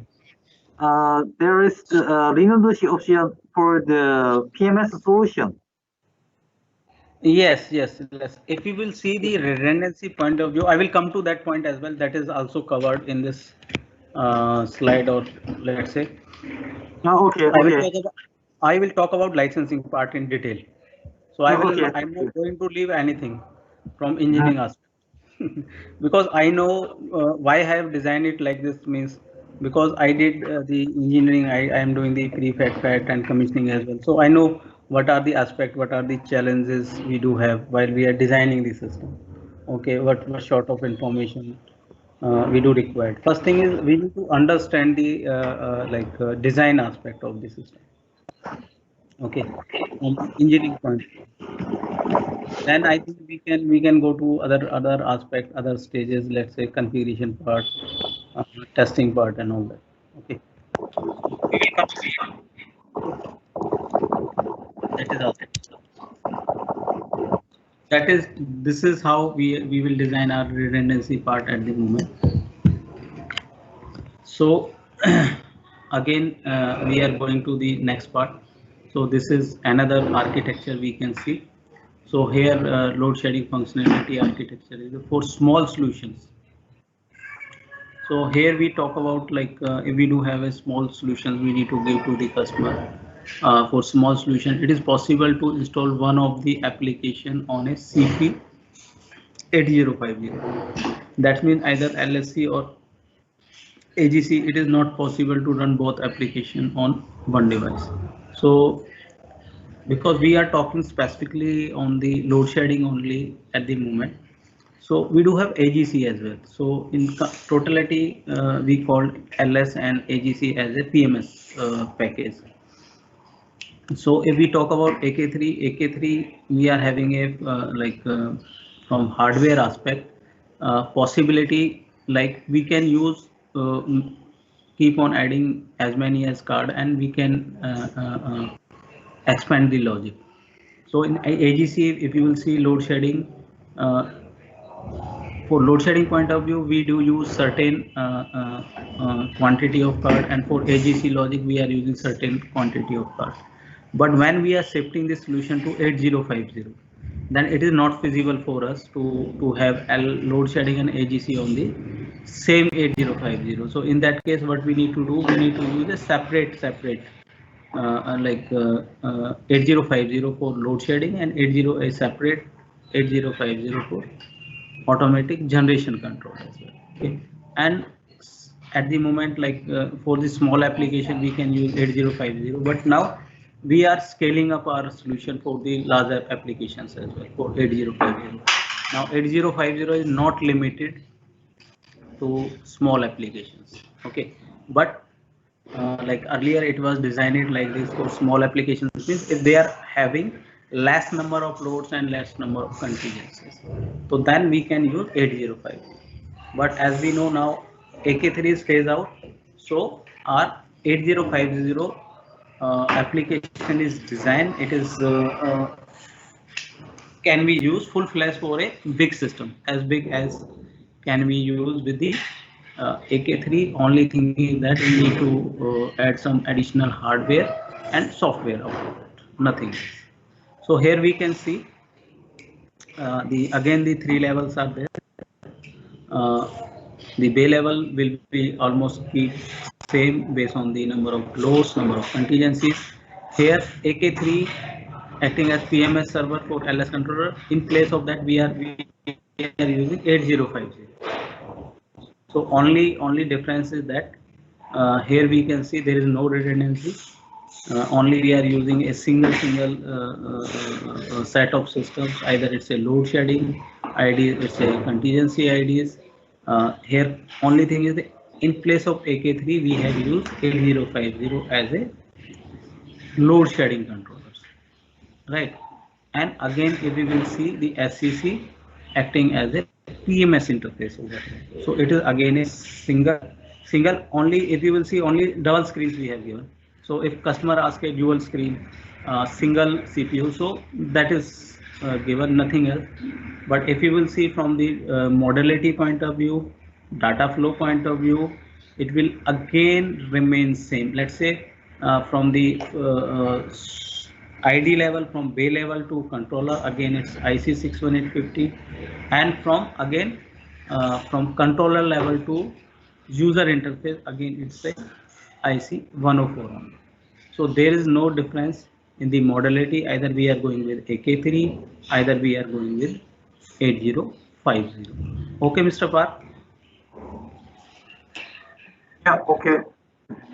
Speaker 2: is the redundancy option for the PMS solution.
Speaker 1: Yes. If you will see the redundancy point of view, I will come to that point as well. That is also covered in this slide, or let's say.
Speaker 2: Okay.
Speaker 1: I will talk about licensing part in detail. So I'm not going to leave anything from engineering aspect because I know why I have designed it like this, means because I did the engineering, I am doing the prefab and commissioning as well. So I know what are the aspects, what are the challenges we do have while we are designing the system. Okay, what sort of information we do require. First thing is we need to understand the design aspect of the system. Okay, from engineering point. Then I think we can go to other aspect, other stages. Let's say configuration part, testing part, and all that. Okay. We will come to that is also. This is how we will design our redundancy part at the moment. So again we are going to the next part. So this is another architecture we can see. So here load shedding functionality architecture is for small solutions. So here we talk about like if we do have a small solution we need to give to the customer. For small solution, it is possible to install one of the application on a CP 8050. That means either LSC or AGC. It is not possible to run both application on one device. So because we are talking specifically on the load shedding only at the moment, so we do have AGC as well. So in totality, we called LS and AGC as a PMS package. So if we talk about AK3, we are having a from hardware aspect possibility, like we can use keep on adding as many as card, and we can expand the logic. So in AGC, if you will see load shedding, for load shedding point of view, we do use certain quantity of card, and for AGC logic, we are using certain quantity of card. But when we are shifting the solution to 8050, then it is not feasible for us to have load shedding and AGC on the same 8050. So in that case, what we need to do, we need to use a separate 8050 for load shedding and a separate 8050 for automatic generation control as well. Okay, and at the moment, like for the small application, we can use 8050, but now we are scaling up our solution for the larger applications as well for 8050. Now 8050 is not limited to small applications. Okay, but like earlier it was designed like this for small applications, means if they are having less number of loads and less number of contingencies, so then we can use 8050. But as we know now, AK3 is phased out, so our 8050 application is designed. It is can be used full-fledged for a big system, as big as can be used with the AK3. Only thing is that we need to add some additional hardware and software of it, nothing else. So here we can see the 3 levels are there. The bay level will be almost keep same based on the number of loads, number of contingencies. Here AK3 acting as PMS server for LS controller. In place of that, we are using 8050. So only difference is that here we can see there is no redundancy. Only we are using a single set of systems. Either it's a load shedding ID, it's a contingency IDs. Here only thing is in place of AK3 we have used 8050 as a load shedding controllers, right? And again, if we will see the SCC acting as a PMS interface over here. So it is again a single only. If you will see, only double screens we have given. So if customer asks a dual screen, single CPU, so that is given, nothing else. But if you will see from the modality point of view, data flow point of view, it will again remain same. Let's say from the ID level, from bay level to controller, again it's IC 61850, and from again from controller level to user interface, again it's a IC 104. So there is no difference in the modality. Either we are going with AK3, either we are going with 8050. Okay, Mr. Park.
Speaker 2: Yeah, okay.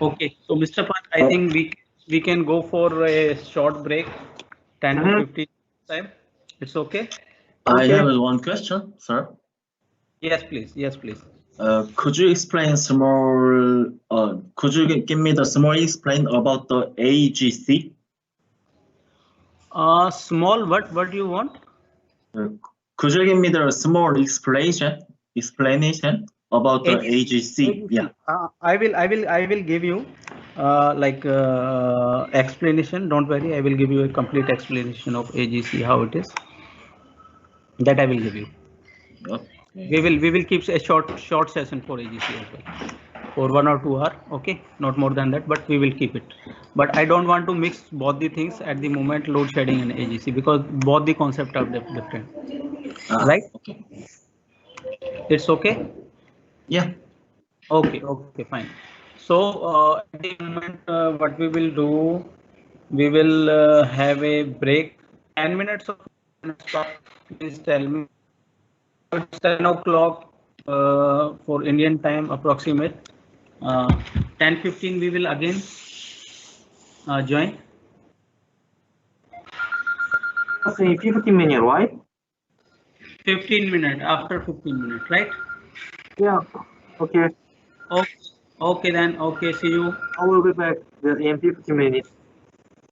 Speaker 1: Okay, so Mr. Park, I think we can go for a short break, 10 to 15 time. It's okay.
Speaker 4: I
Speaker 2: Okay.
Speaker 4: have one question, sir.
Speaker 1: Yes, please. Yes, please.
Speaker 4: Could you explain small? Could you give me the small explain about the AGC?
Speaker 1: Small. What do you want?
Speaker 4: Could you give me the small explanation about the AGC? Yeah.
Speaker 1: I will give you explanation. Don't worry. I will give you a complete explanation of AGC, how it is. That I will give you.
Speaker 4: Okay.
Speaker 1: We will keep a short session for AGC as well, for 1 or 2 hours. Okay, not more than that, but we will keep it. But I don't want to mix both the things at the moment, load shedding and AGC, because both the concepts are different. Right?
Speaker 4: Okay.
Speaker 1: It's okay.
Speaker 4: Yeah.
Speaker 1: Okay, fine. So at the moment, what we will do, we will have a break, 10 minutes of stop. Please tell me. It's 10 o'clock for Indian time, approximate. 10:15 we will again join.
Speaker 2: Say 15 minutes, right?
Speaker 1: 15 minutes, after 15 minutes, right?
Speaker 2: Yeah. Okay.
Speaker 1: Okay then. Okay, see you.
Speaker 2: I will be back in 15 minutes.